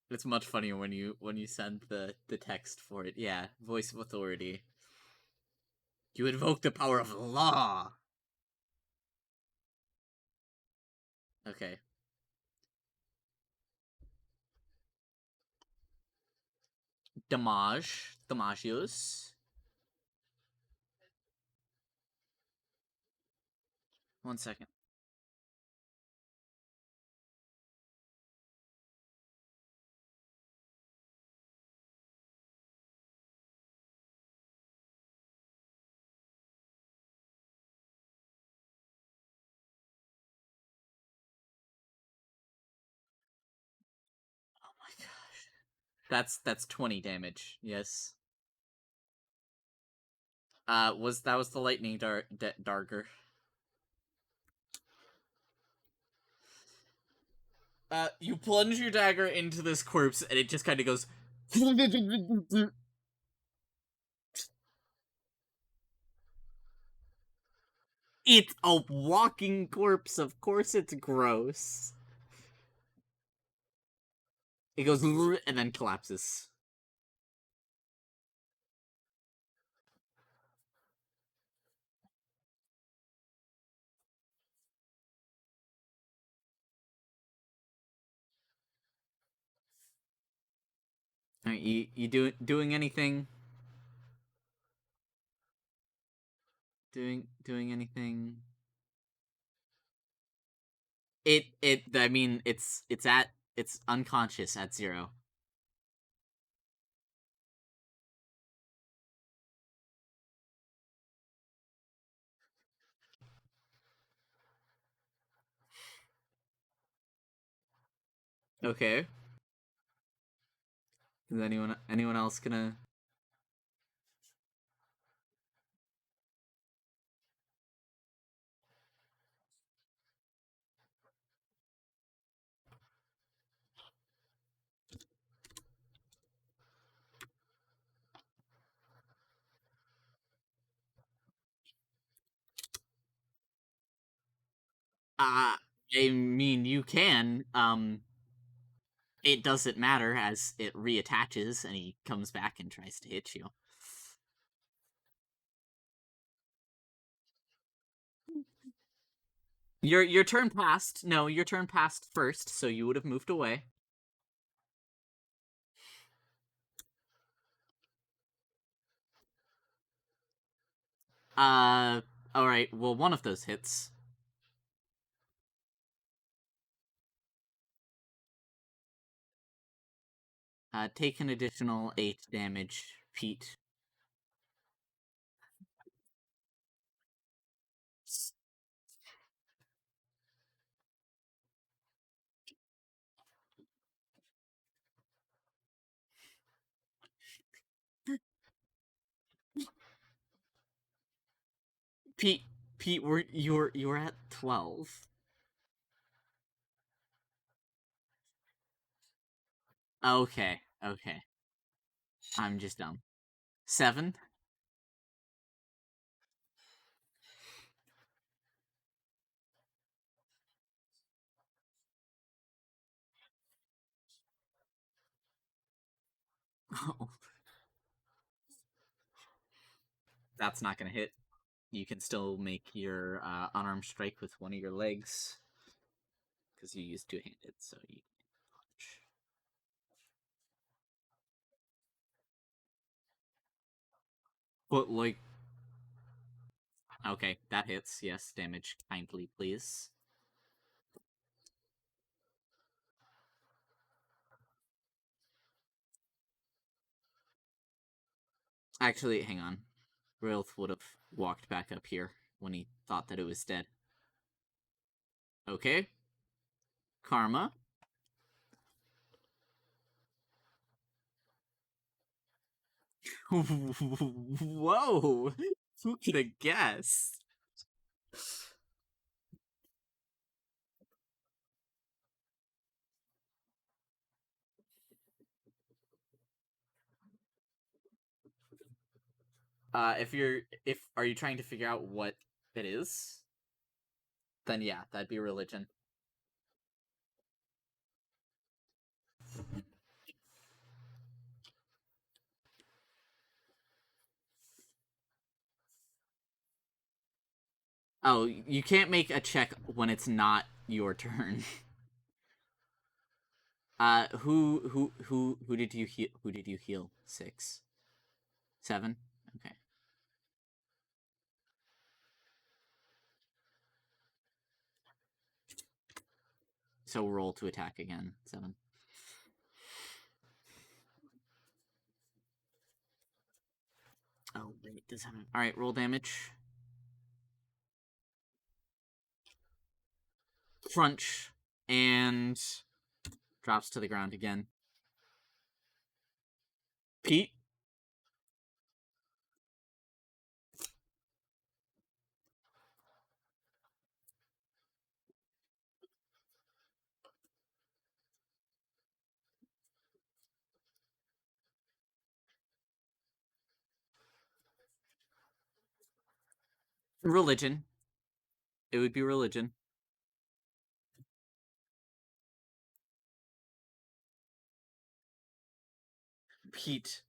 It's much funnier when you send the text for it. Yeah, voice of authority. You invoke the power of law. Okay. Damagios. 1 second. Oh my gosh. That's 20 damage. Yes. Was the lightning dagger. You plunge your dagger into this corpse, and it just kind of goes. It's a walking corpse. Of course, it's gross. It goes and then collapses. Are you doing anything? Doing anything? It I mean it's unconscious at 0. Okay. Is anyone else gonna? Uh I mean you can. It doesn't matter as it reattaches and he comes back and tries to hit you. Your turn passed. No, your turn passed first, so you would have moved away. Uh, all right. Well, one of those hits. Take an additional 8 damage, Pete. Pete, Pete, you're at 12. Okay, okay. I'm just dumb. 7. Oh, that's not gonna hit. You can still make your unarmed strike with one of your legs because you use two-handed, so you. But like, okay, that hits. Yes, damage kindly, please. Actually, hang on. Rilth would have walked back up here when he thought that it was dead. Okay. Karma. Whoa! Who could have guessed? If are you trying to figure out what it is? Then yeah, that'd be religion. Oh, you can't make a check when it's not your turn. Who did you heal? Who did you heal? 6, 7. Okay, so roll to attack again. 7. Oh wait, does happen? All right, roll damage. Crunch and drops to the ground again. Pete. Religion. It would be religion. Pete.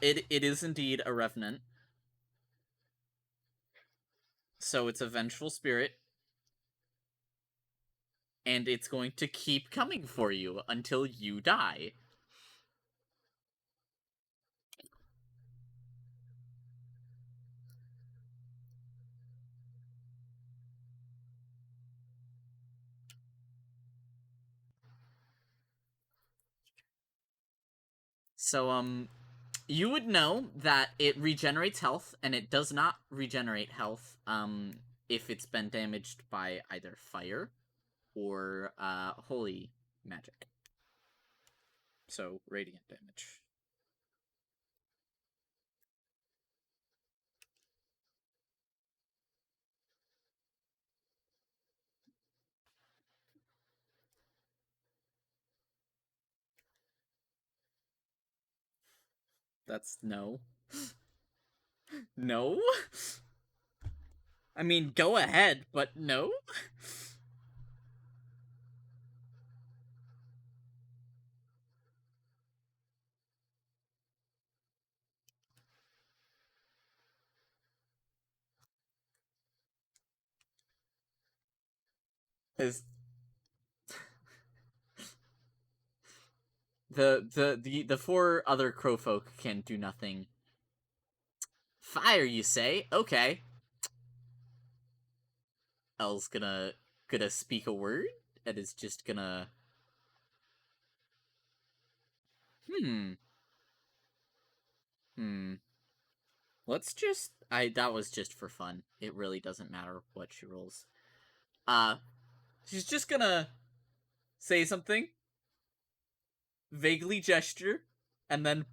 It is indeed a revenant. So it's a vengeful spirit. and it's going to keep coming for you until you die. So, you would know that it regenerates health, and it does not regenerate health, if it's been damaged by either fire or, holy magic. So, radiant damage. That's no. No? I mean, go ahead, but no? Is the four other crowfolk can do nothing. Fire, you say? Okay. El's gonna speak a word and is just gonna hmm hmm. Let's just I that was just for fun. It really doesn't matter what she rolls. Uh she's just gonna say something, vaguely gesture, and then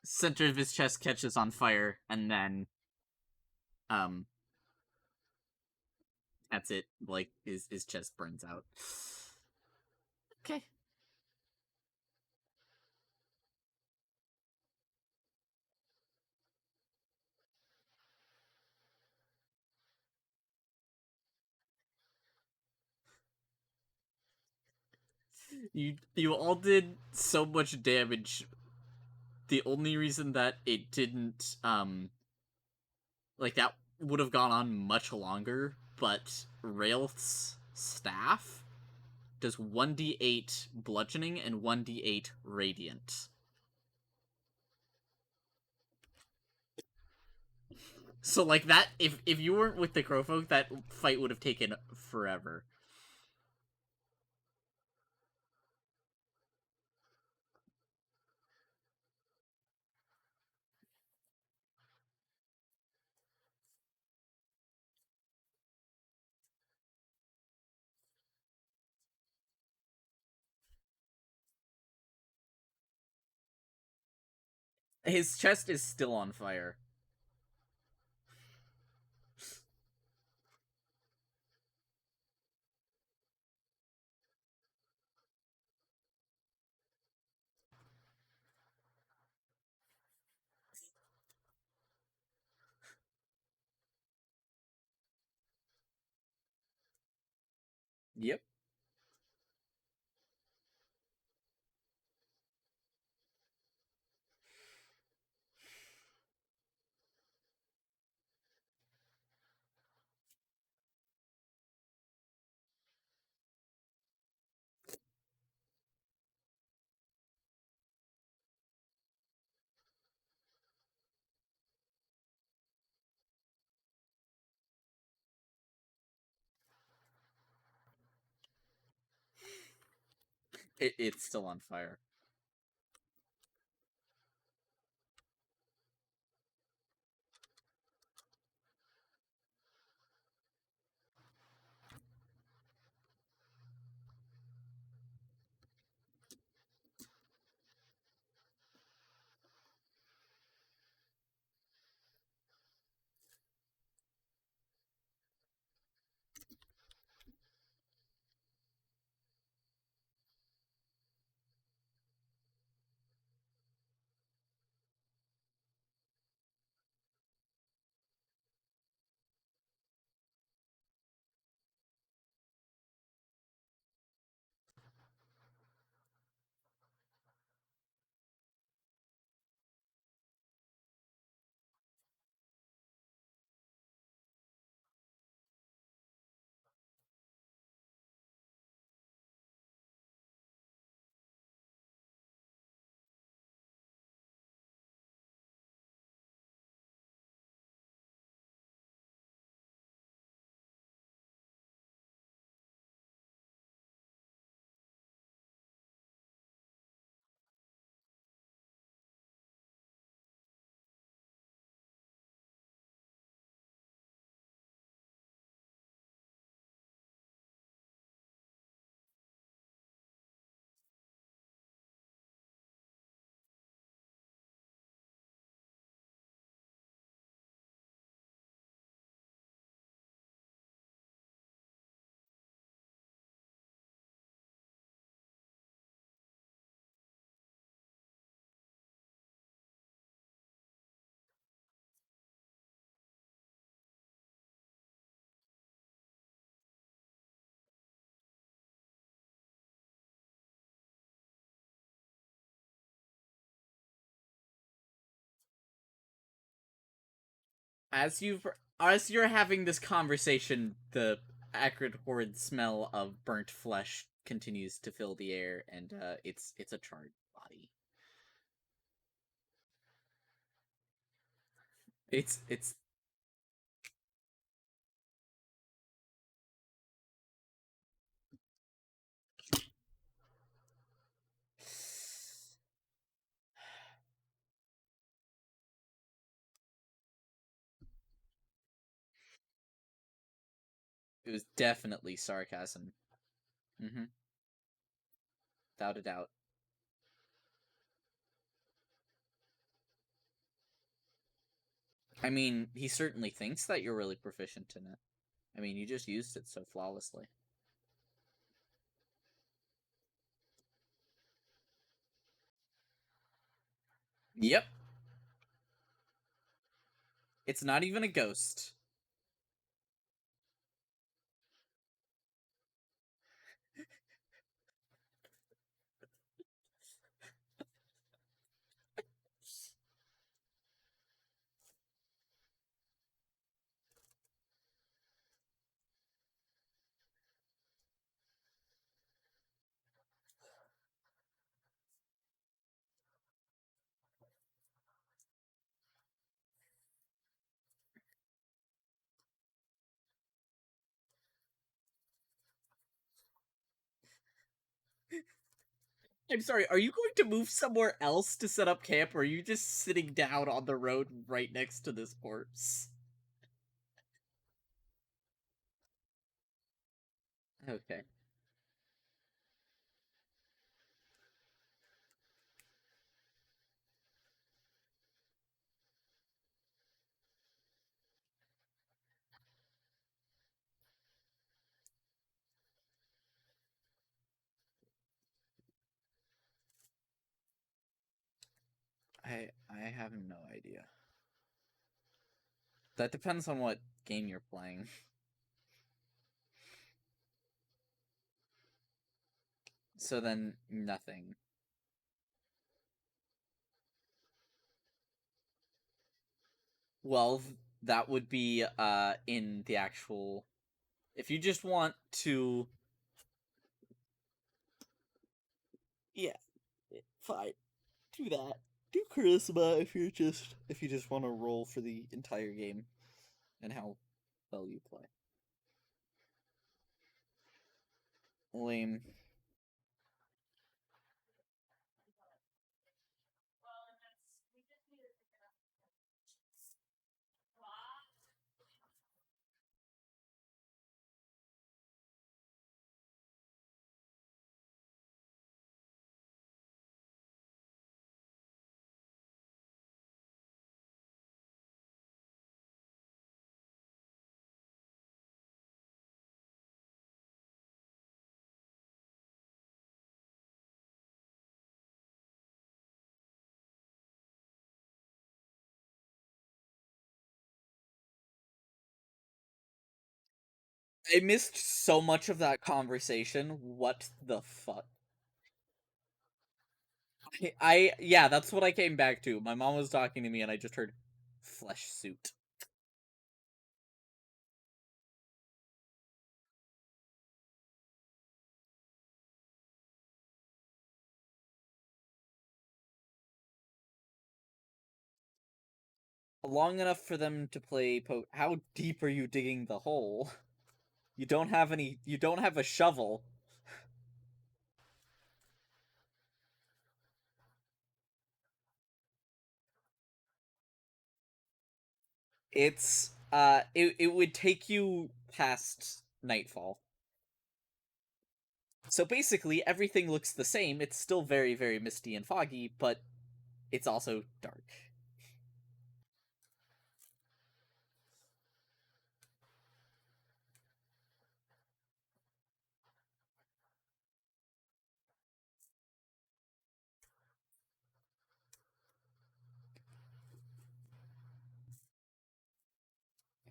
center of his chest catches on fire, and then um that's it. Like his chest burns out. Okay. You all did so much damage. The only reason that it didn't like that would have gone on much longer, but Railth's staff does 1d8 bludgeoning and 1d8 radiant. So like that, if you weren't with the Crowfolk, that fight would have taken forever. His chest is still on fire. Yep. It's still on fire. as you're having this conversation, the acrid horrid smell of burnt flesh continues to fill the air, and it's a charred body. It's it was definitely sarcasm. Mm-hmm. Without a doubt. I mean, he certainly thinks that you're really proficient in it. I mean, you just used it so flawlessly. Yep. It's not even a ghost. I'm sorry, are you going to move somewhere else to set up camp, or are you just sitting down on the road right next to this corpse? Okay. I have no idea. That depends on what game you're playing. So then nothing. Well, that would be in the actual if you just want to yeah, fine. Do that. Do charisma if you just want to roll for the entire game and how well you play. Lame. I missed so much of that conversation. What the fuck? Yeah, that's what I came back to. My mom was talking to me and I just heard flesh suit. Long enough for them to play how deep are you digging the hole? You don't have a shovel. It would take you past nightfall. So basically everything looks the same. It's still very very misty and foggy, but it's also dark.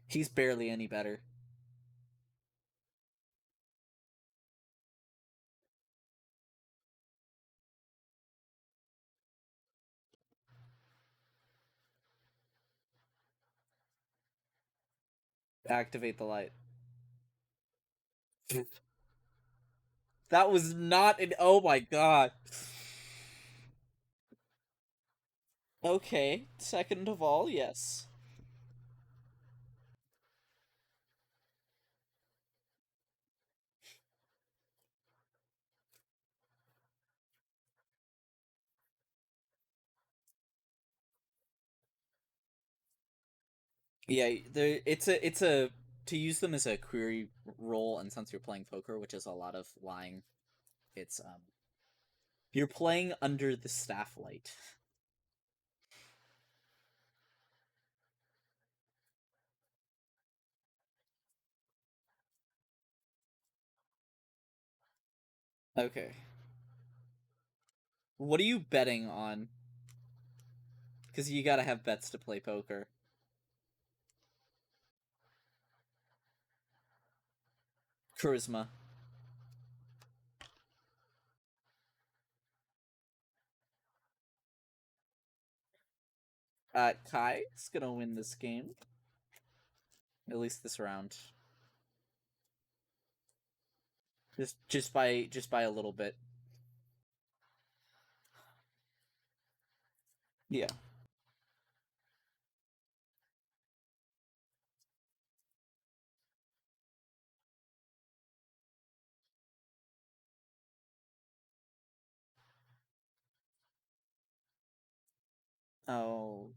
He's barely any better. Activate the light. That was not an. Oh my god. Okay, second of all, yes. Yeah, it's a to use them as a query role, and since you're playing poker, which is a lot of lying, it's you're playing under the staff light. Okay. What are you betting on? Because you gotta have bets to play poker. Charisma. Kai is gonna win this game. At least this round. Just by a little bit. Yeah. Oh.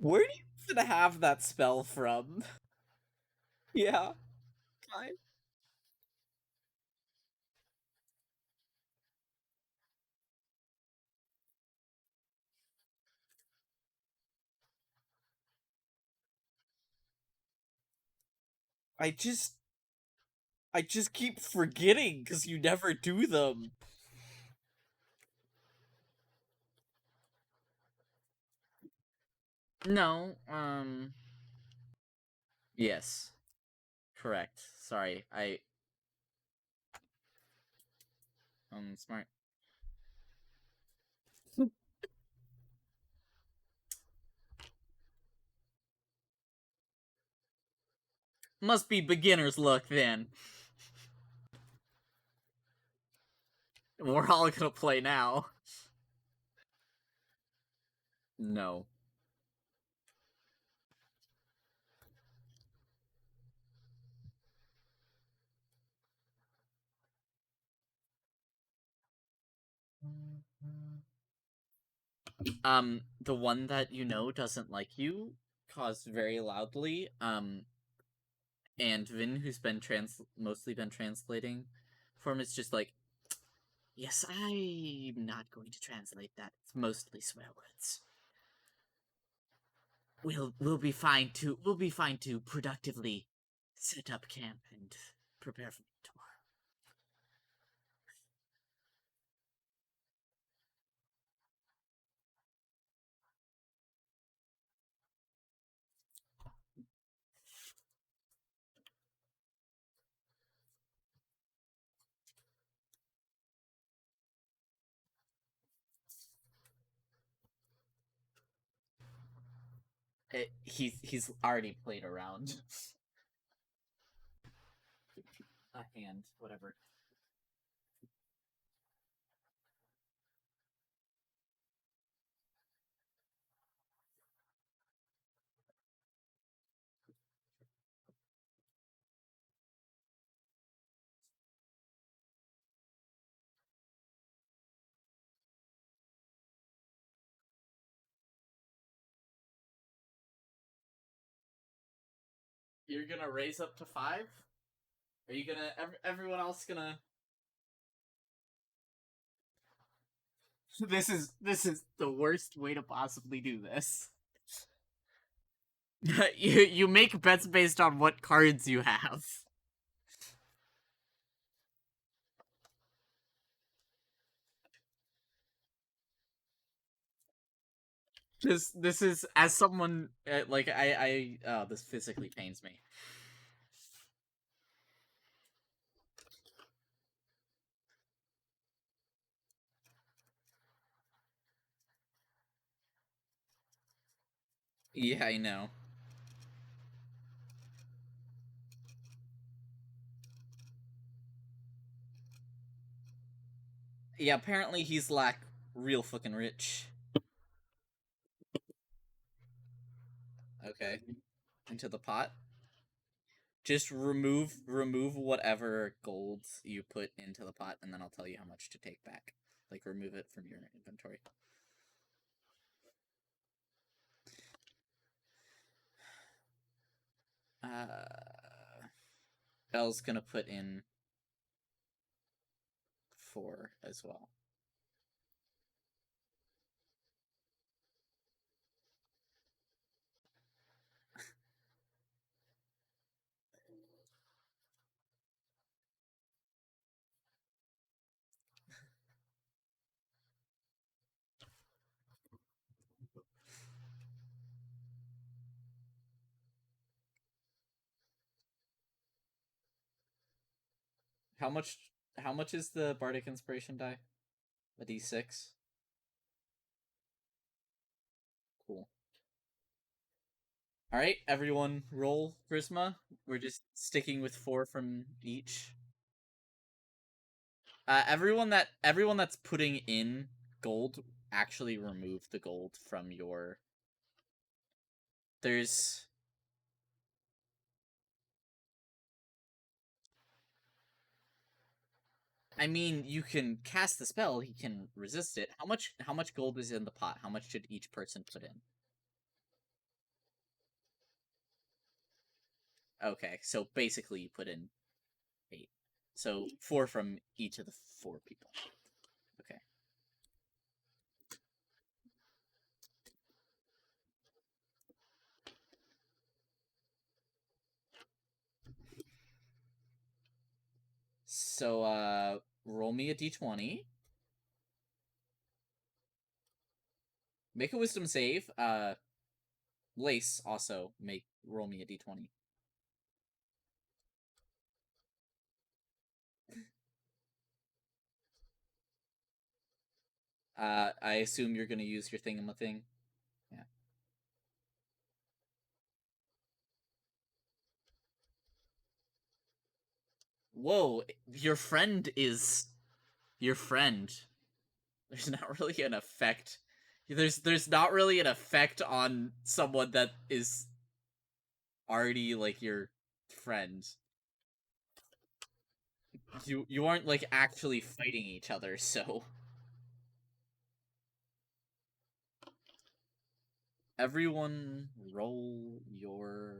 Where do you even have that spell from? Yeah. Kai. I just I just keep forgetting because you never do them. No, yes. Correct. Sorry. Smart. Must be beginner's luck then. We're all gonna play now. No. The one that you know doesn't like you caused very loudly. And Vin, who's been mostly been translating for him, is just like, yes, I'm not going to translate that. It's mostly swear words. We'll be fine to productively set up camp and prepare for tomorrow. He's already played around. A hand, whatever. You're gonna raise up to 5? Are you gonna? Everyone else gonna? This is the worst way to possibly do this. you make bets based on what cards you have. This is as someone like this physically pains me. Yeah, I know. Yeah, apparently he's like real fucking rich. Okay, into the pot. Just remove whatever gold you put into the pot, and then I'll tell you how much to take back. Like remove it from your inventory. Belle's gonna put in 4 as well. How much? How much is the bardic inspiration die? A d6. Cool. All right, everyone, roll charisma. We're just sticking with 4 from each. Everyone that's putting in gold, actually remove the gold from your. There's. I mean, you can cast the spell. He can resist it. How much? How much gold is in the pot? How much should each person put in? Okay, so basically you put in 8. So 4 from each of the 4 people. Okay. So roll me a d20. Make a wisdom save. Lace also make roll me a d20. I assume you're gonna use your thingamathing. Yeah. Whoa, your friend is your friend. There's not really an effect. There's not really an effect on someone that is already like your friend. You aren't like actually fighting each other, so everyone roll your.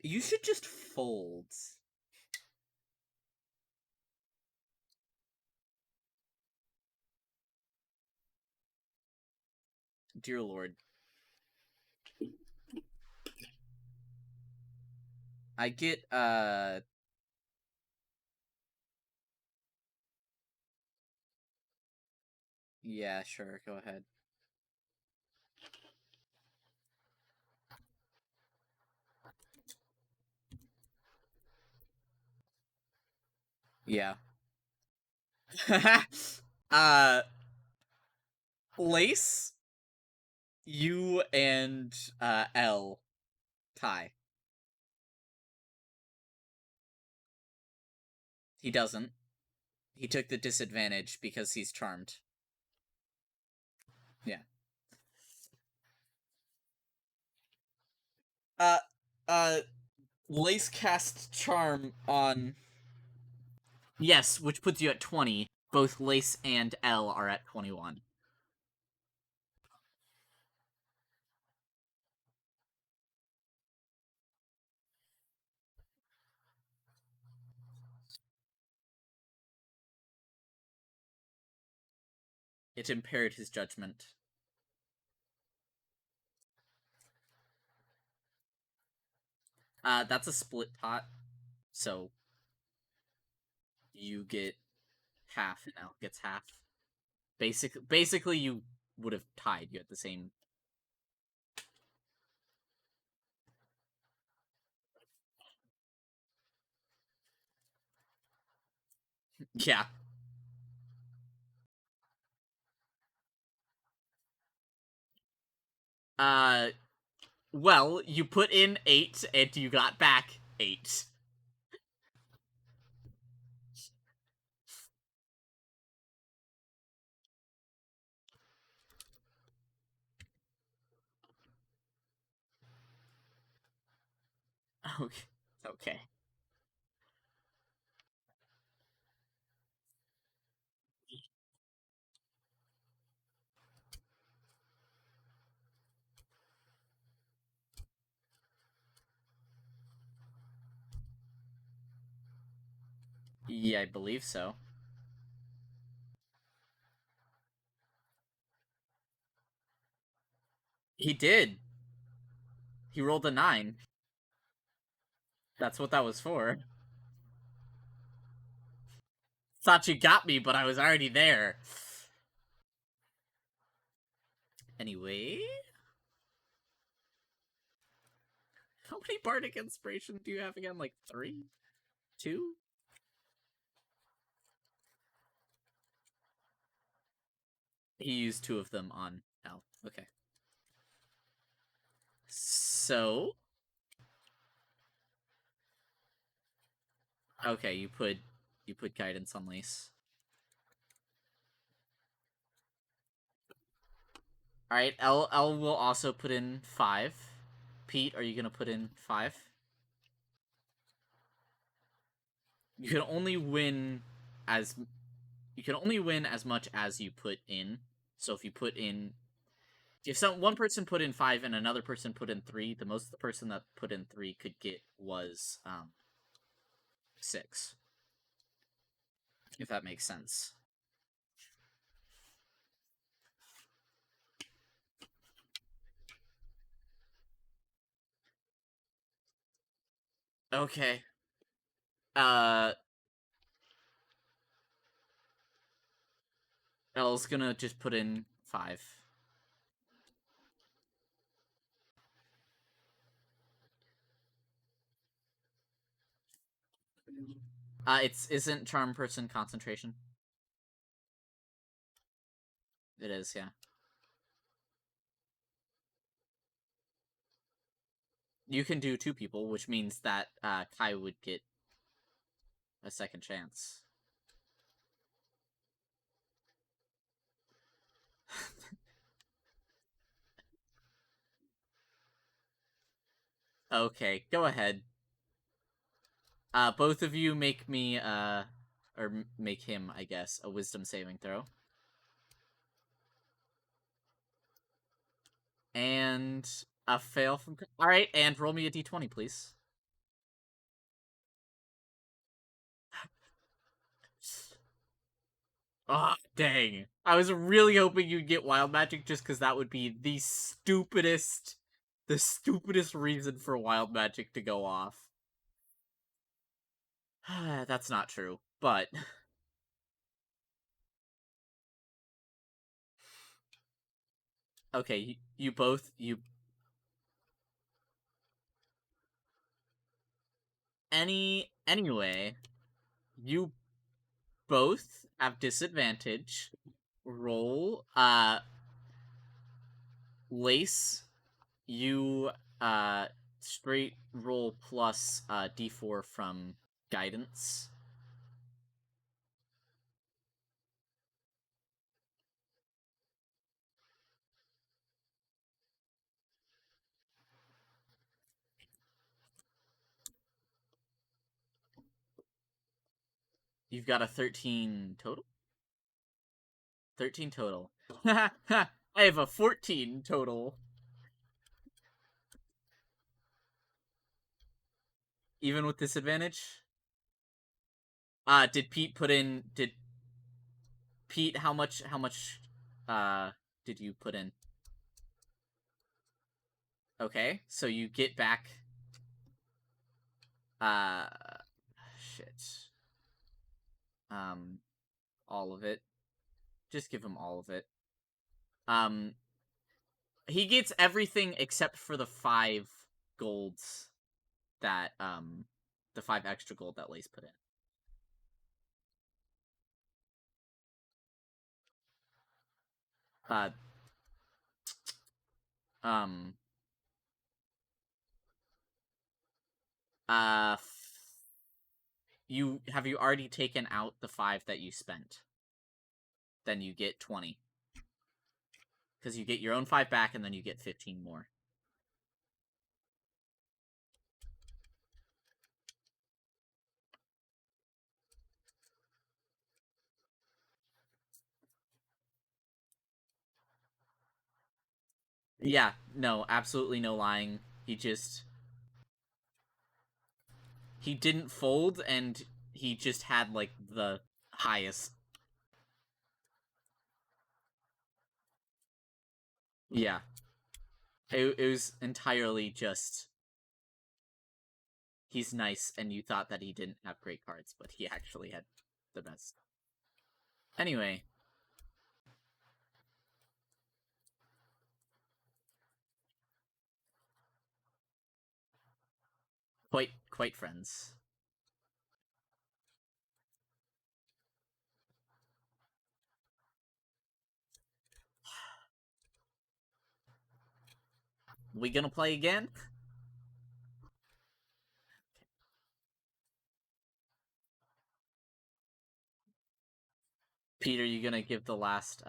You should just fold. Dear Lord. I get yeah, sure, go ahead. Yeah. uh Lace, you and L tie. He doesn't. He took the disadvantage because he's charmed. Yeah. Uh uh Lace cast charm on. Yes, which puts you at 20. Both Lace and L are at 21. It impaired his judgment. That's a split pot. So you get half, and L gets half. Basically, you would have tied. You had the same. Yeah. Uh, well, you put in 8, and you got back 8. Okay. Okay. Yeah, I believe so. He did. He rolled a 9. That's what that was for. Thought you got me, but I was already there. Anyway, how many bardic inspiration do you have again? Like 3? 2? He used 2 of them on L. Okay. So, okay, you put guidance on Lace. All right, L will also put in 5. Pete, are you gonna put in 5? You can only win as much as you put in. So if you put in, if one person put in 5 and another person put in 3, the most the person that put in 3 could get was 6. If that makes sense. Okay. Uh, L's gonna just put in 5. It's isn't charm person concentration. It is, yeah. You can do 2 people, which means that Kai would get a second chance. Okay, go ahead. Both of you make me or make him, I guess, a wisdom saving throw. And a fail from. All right, and roll me a d20, please. Oh, dang. I was really hoping you'd get wild magic just because that would be the stupidest reason for wild magic to go off. That's not true, but okay, you both anyway, you both have disadvantage. Roll Lace, you straight roll plus d4 from guidance. You've got a 13 total. 13 total. I have a 14 total. Even with disadvantage? Did Pete put in did Pete how much did you put in? Okay, so you get back uh shit. all of it. Just give him all of it. He gets everything except for the 5 golds that, the 5 extra gold that Lace put in. Um, uh, you already taken out the 5 that you spent? Then you get 20. Because you get your own 5 back, and then you get 15 more. Yeah, no, absolutely no lying. He didn't fold, and he just had, like, the highest. Yeah. It was entirely just, he's nice, and you thought that he didn't have great cards, but he actually had the best. Anyway. Quite friends. We gonna play again? Peter, you gonna give the last,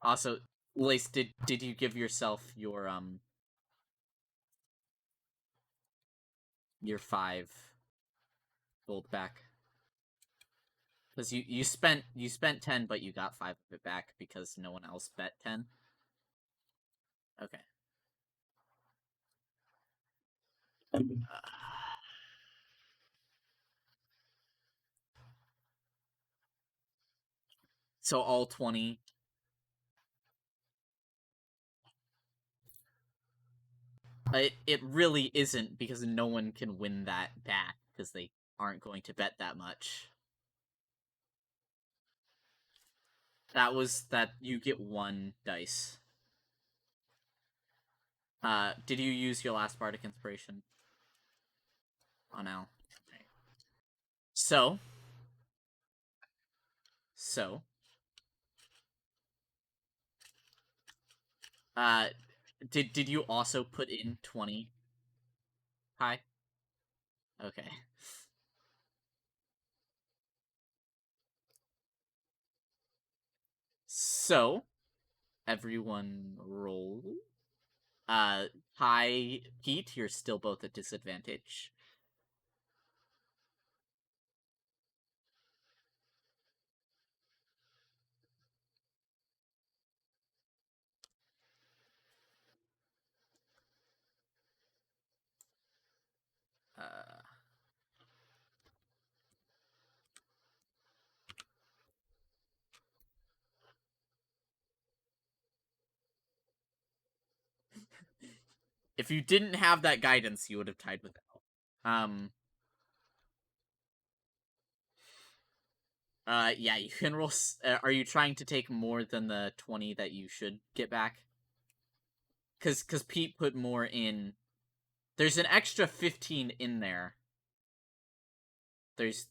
Also, Lace, did you give yourself your 5 gold back? Because you spent 10, but you got 5 of it back because no one else bet 10. Okay. So all 20. It really isn't, because no one can win that back because they aren't going to bet that much. That you get 1 dice. Did you use your last Bardic Inspiration? Oh no. Right. So, uh, did you also put in 20? Hi. Okay. So, everyone roll. Hi, Pete, you're still both at disadvantage. Uh, if you didn't have that guidance, you would have tied with L. Yeah, you can roll. Are you trying to take more than the 20 that you should get back? Because Pete put more in. There's an extra 15 in there. There's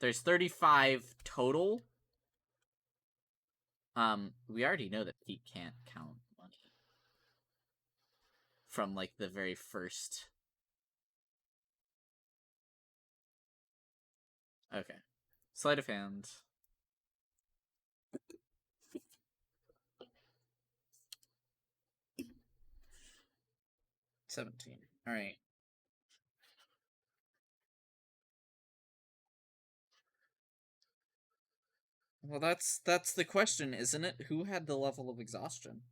35 total. We already know that Pete can't count money from, like, the very first. Okay. Sleight of hand. 17. Alright. Well, that's the question, isn't it? Who had the level of exhaustion?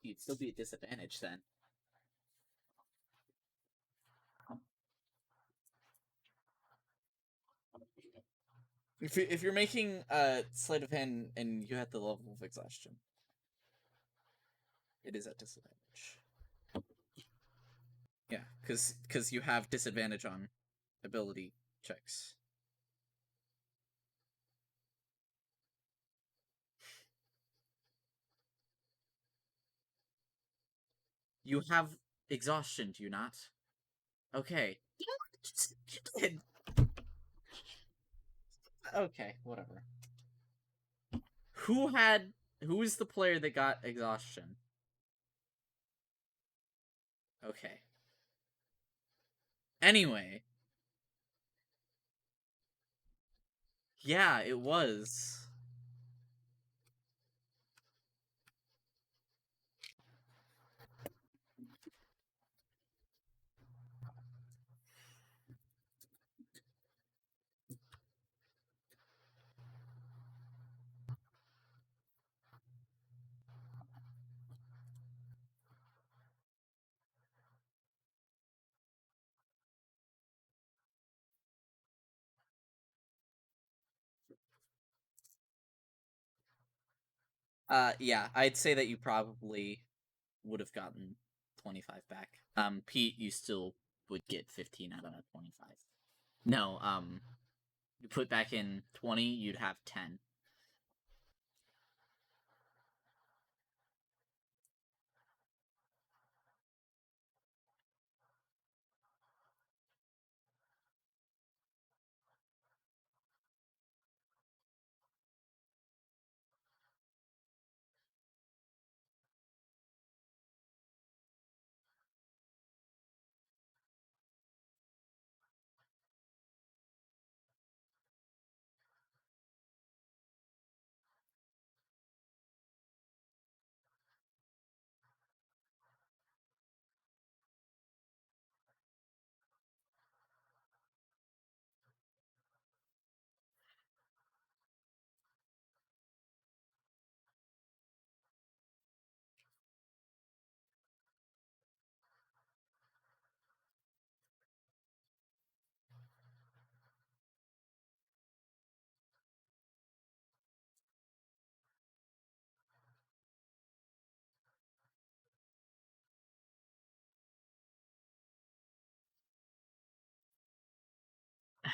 You'd still be at disadvantage then. If you're making sleight of hand and you had the level of exhaustion, it is at disadvantage. Yeah, because you have disadvantage on ability checks. You have exhaustion, do you not? Okay. Okay, whatever. Who is the player that got exhaustion? Okay. Anyway, yeah, it was. Yeah, I'd say that you probably would have gotten 25 back. Pete, you still would get 15 out of that 25. No, you put back in 20, you'd have 10.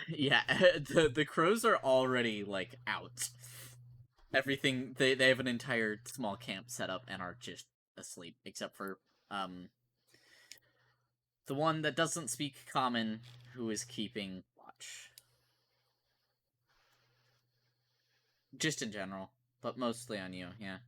Yeah, the crows are already like out. Everything they have an entire small camp set up and are just asleep, except for um the one that doesn't speak common who is keeping watch. Just in general, but mostly on you, yeah.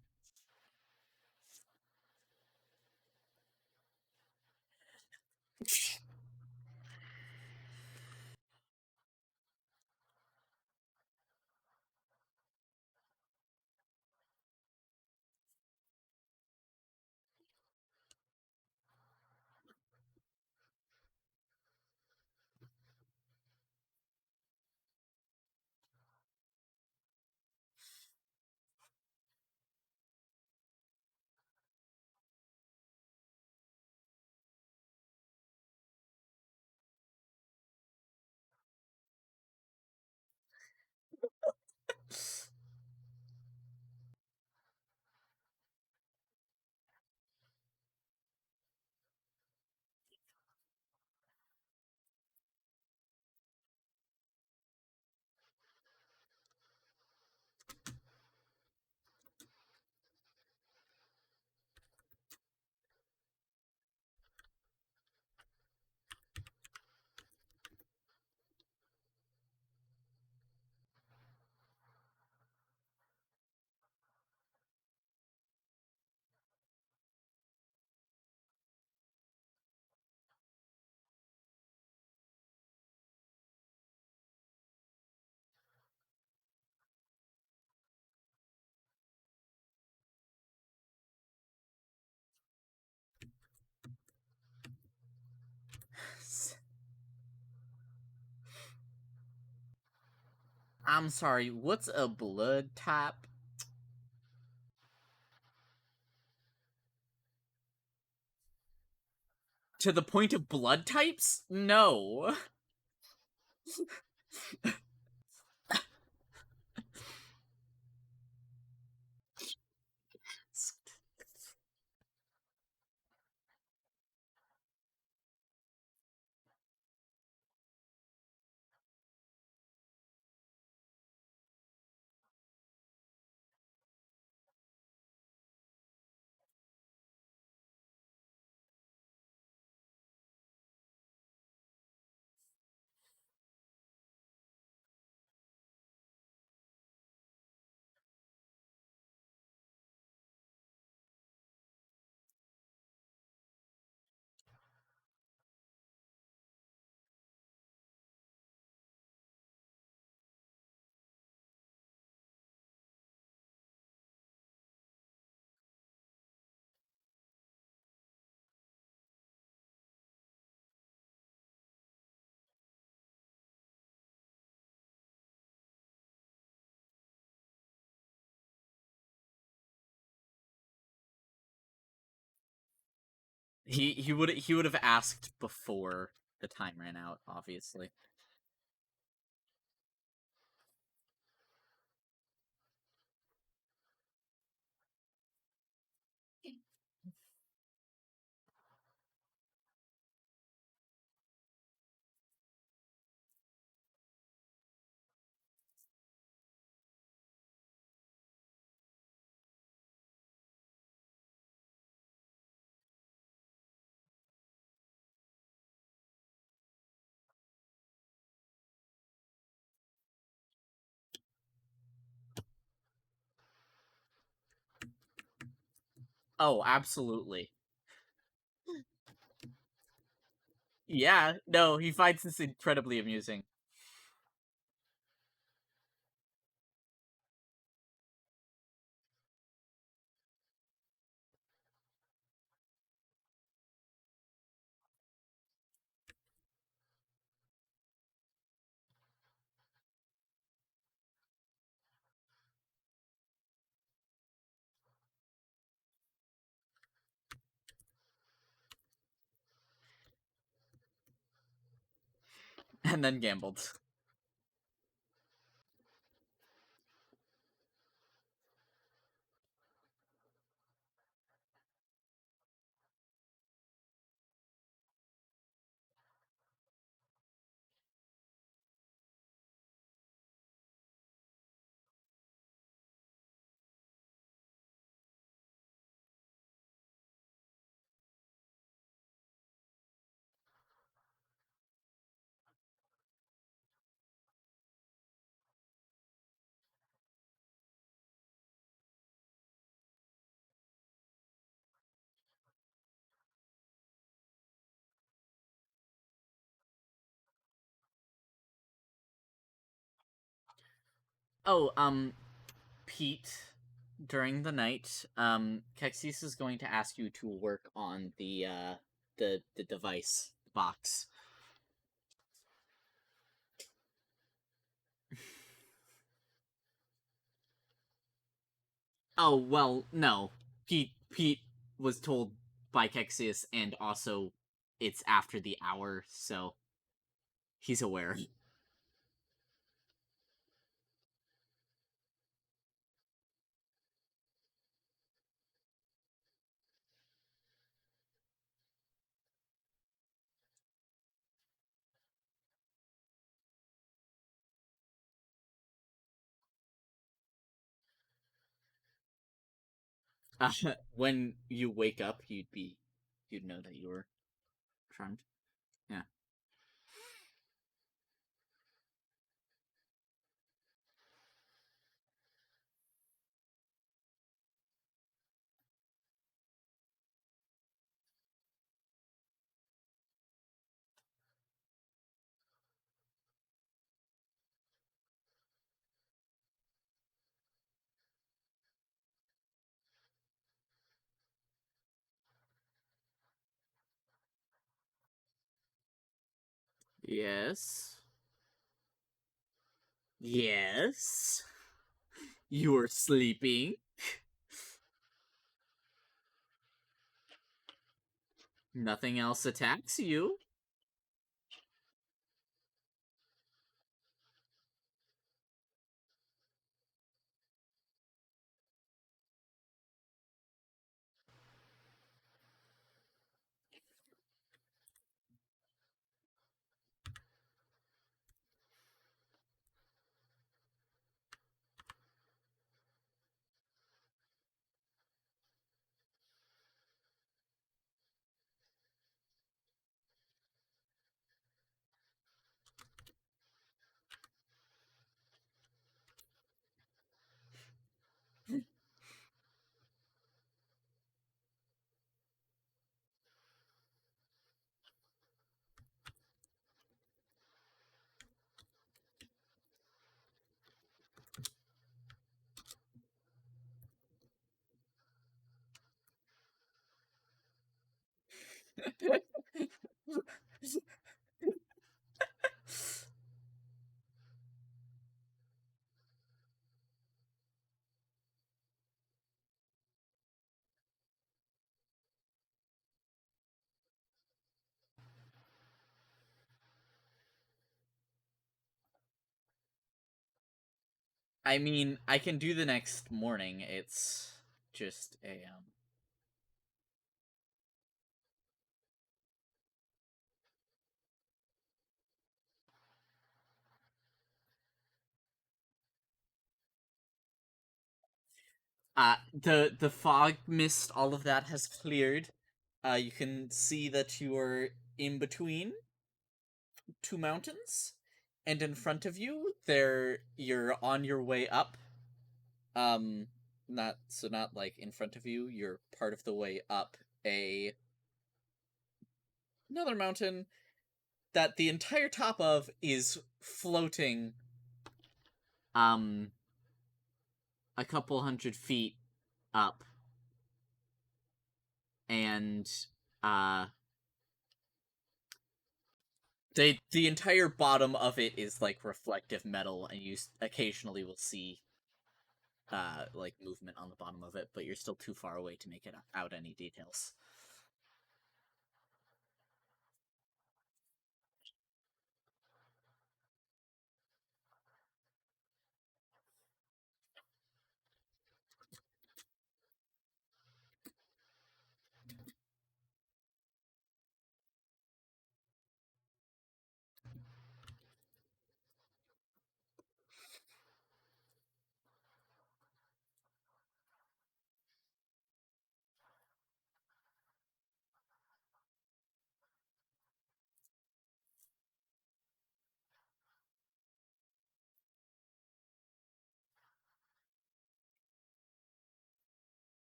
I'm sorry, what's a blood type? To the point of blood types? No. He would have asked before the time ran out, obviously. Oh, absolutely. Yeah, no, he finds this incredibly amusing. And then gambled. Oh, Pete, during the night, Kexis is going to ask you to work on the device box. Oh well, no. Pete was told by Kexius, and also it's after the hour, so he's aware. Uh, when you wake up, you'd know that you were charmed. Yeah. Yes. Yes. You're sleeping. Nothing else attacks you. I mean, I can do the next morning. It's just a the fog mist, all of that has cleared. You can see that you are in between two mountains, and in front of you, there you're on your way up. Um, not like in front of you. You're part of the way up a another mountain that the entire top of is floating. Um, a couple hundred feet up, and uh the entire bottom of it is like reflective metal, and you occasionally will see like movement on the bottom of it, but you're still too far away to make it out any details.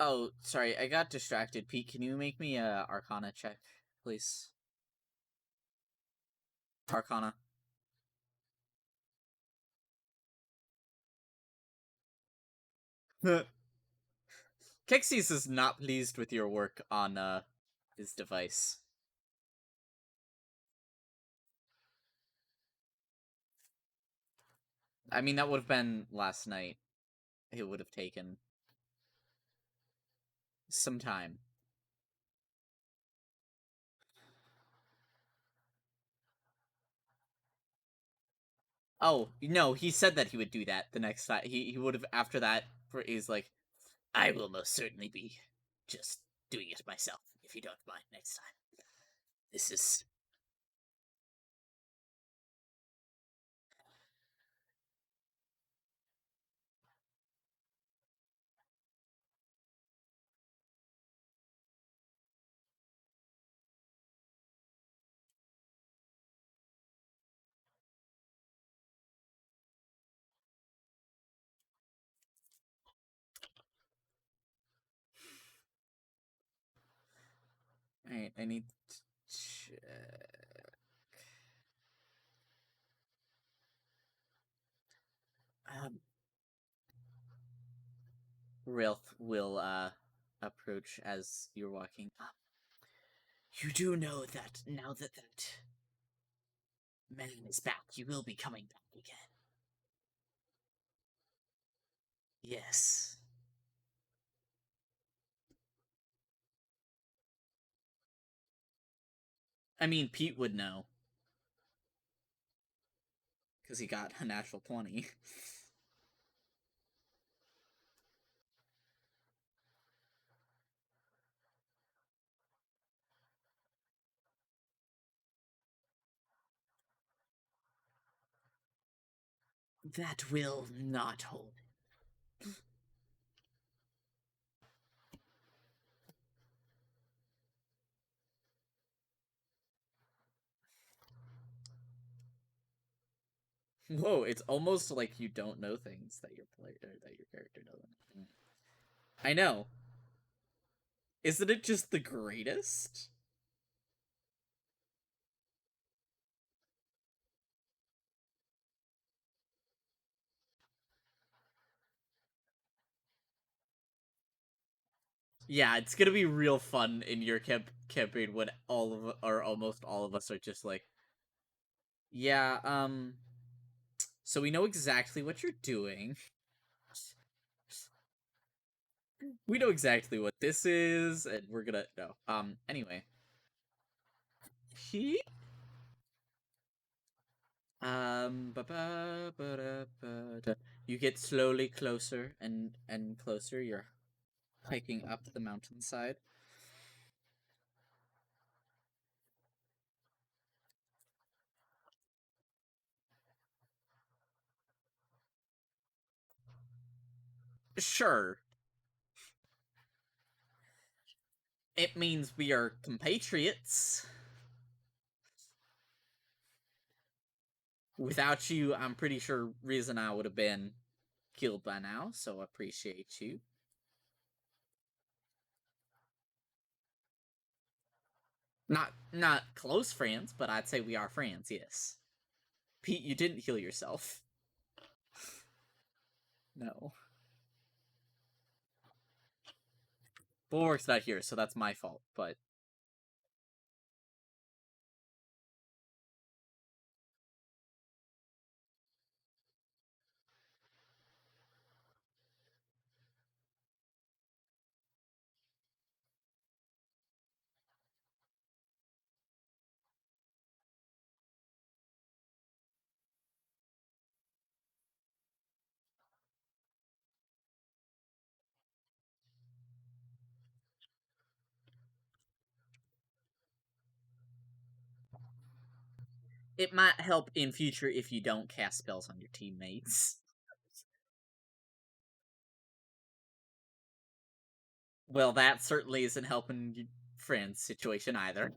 Oh, sorry, I got distracted. Pete, can you make me a Arcana check, please? Arcana. Kexies is not pleased with your work on his device. I mean, that would have been last night. It would have taken some time. Oh, no, he said that he would do that the next time. He would have, after that, he's like, I will most certainly be just doing it myself, if you don't mind, next time. This is. Alright, I need to check. Um, Rilth will, approach as you're walking up. You do know that now that that man is back, you will be coming back again. Yes. I mean, Pete would know because he got a natural 20. That will not hold. Whoa, it's almost like you don't know things that your player that your character doesn't. I know. Isn't it just the greatest? Yeah, it's gonna be real fun in your campaign when all of or almost all of us are just like, yeah, so we know exactly what you're doing. We know exactly what this is, and we're gonna no. Anyway, he you get slowly closer and closer. You're hiking up the mountainside. Sure, it means we are compatriots. Without you, I'm pretty sure Riz and I would have been killed by now, so appreciate you. Not close friends, but I'd say we are friends, yes. Pete, you didn't heal yourself. No. Bulwark's not here, so that's my fault, but it might help in future if you don't cast spells on your teammates. Well, that certainly isn't helping your friend's situation either.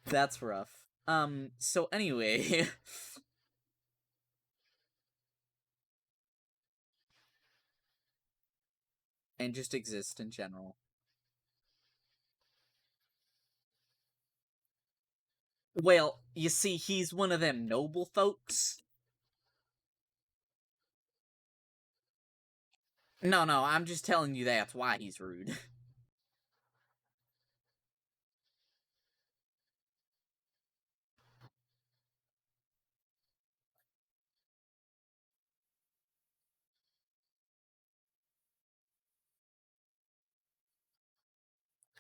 That's rough. So anyway, and just exist in general. Well, you see, he's one of them noble folks. No, no, I'm just telling you that's why he's rude.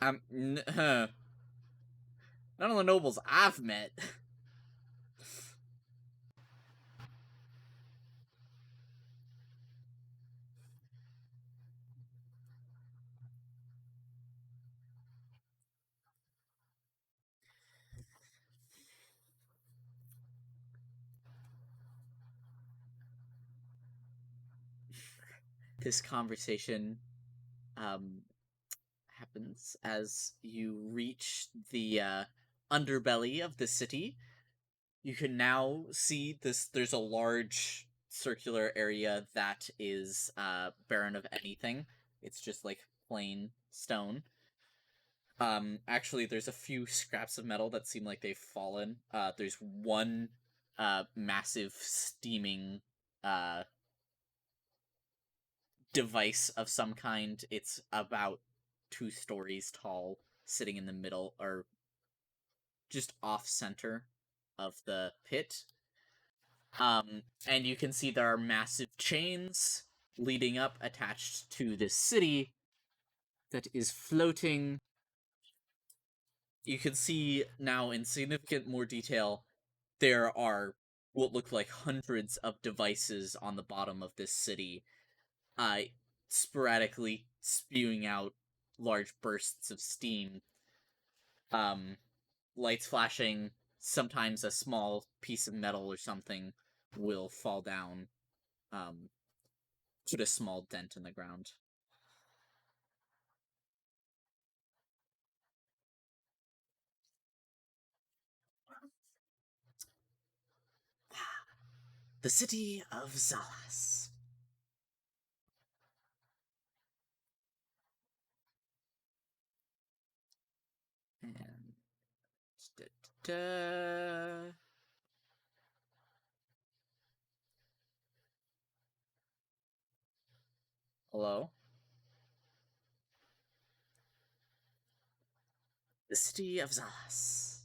None of the nobles I've met. This conversation um happens as you reach the underbelly of the city. You can now see this. There's a large circular area that is barren of anything. It's just like plain stone. Actually, there's a few scraps of metal that seem like they've fallen. There's one massive steaming uh device of some kind. It's about 2 stories tall, sitting in the middle, or just off center of the pit. And you can see there are massive chains leading up attached to this city that is floating. You can see now in significant more detail there are what look like hundreds of devices on the bottom of this city, uh, sporadically spewing out large bursts of steam. Lights flashing, sometimes a small piece of metal or something will fall down, put a small dent in the ground. The city of Zalas. And da-da-da. Hello? The city of Zalas.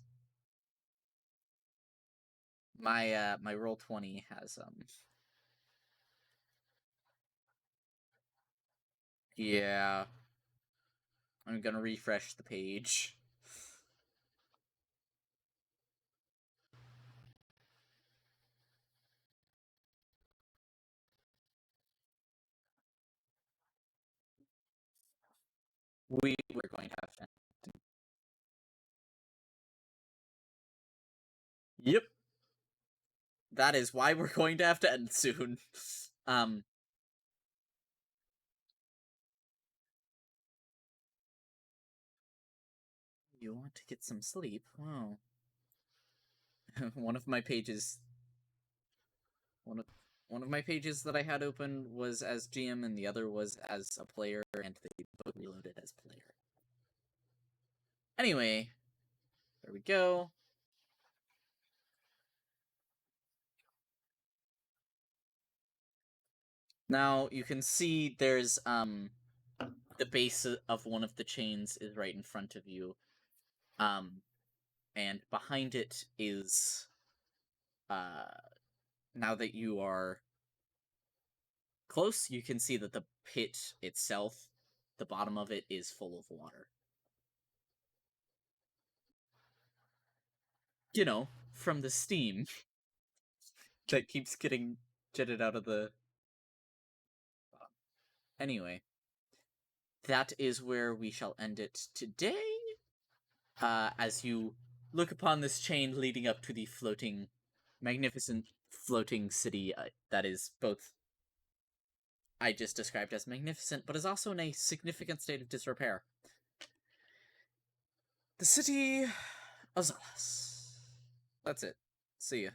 My roll 20 has yeah. I'm gonna refresh the page. We're going to have to. Yep. That is why we're going to have to end soon. Um You want to get some sleep? Oh. one of my pages one of one of my pages that I had open was as GM and the other was as a player, and they both reloaded as player. Anyway, there we go. Now you can see there's the base of one of the chains is right in front of you. And behind it is now that you are close, you can see that the pit itself, the bottom of it is full of water. You know, from the steam that keeps getting jetted out of the. Anyway, that is where we shall end it today. As you look upon this chain leading up to the floating, magnificent floating city that is both I just described as magnificent, but is also in a significant state of disrepair. The city of Zalas. That's it. See ya.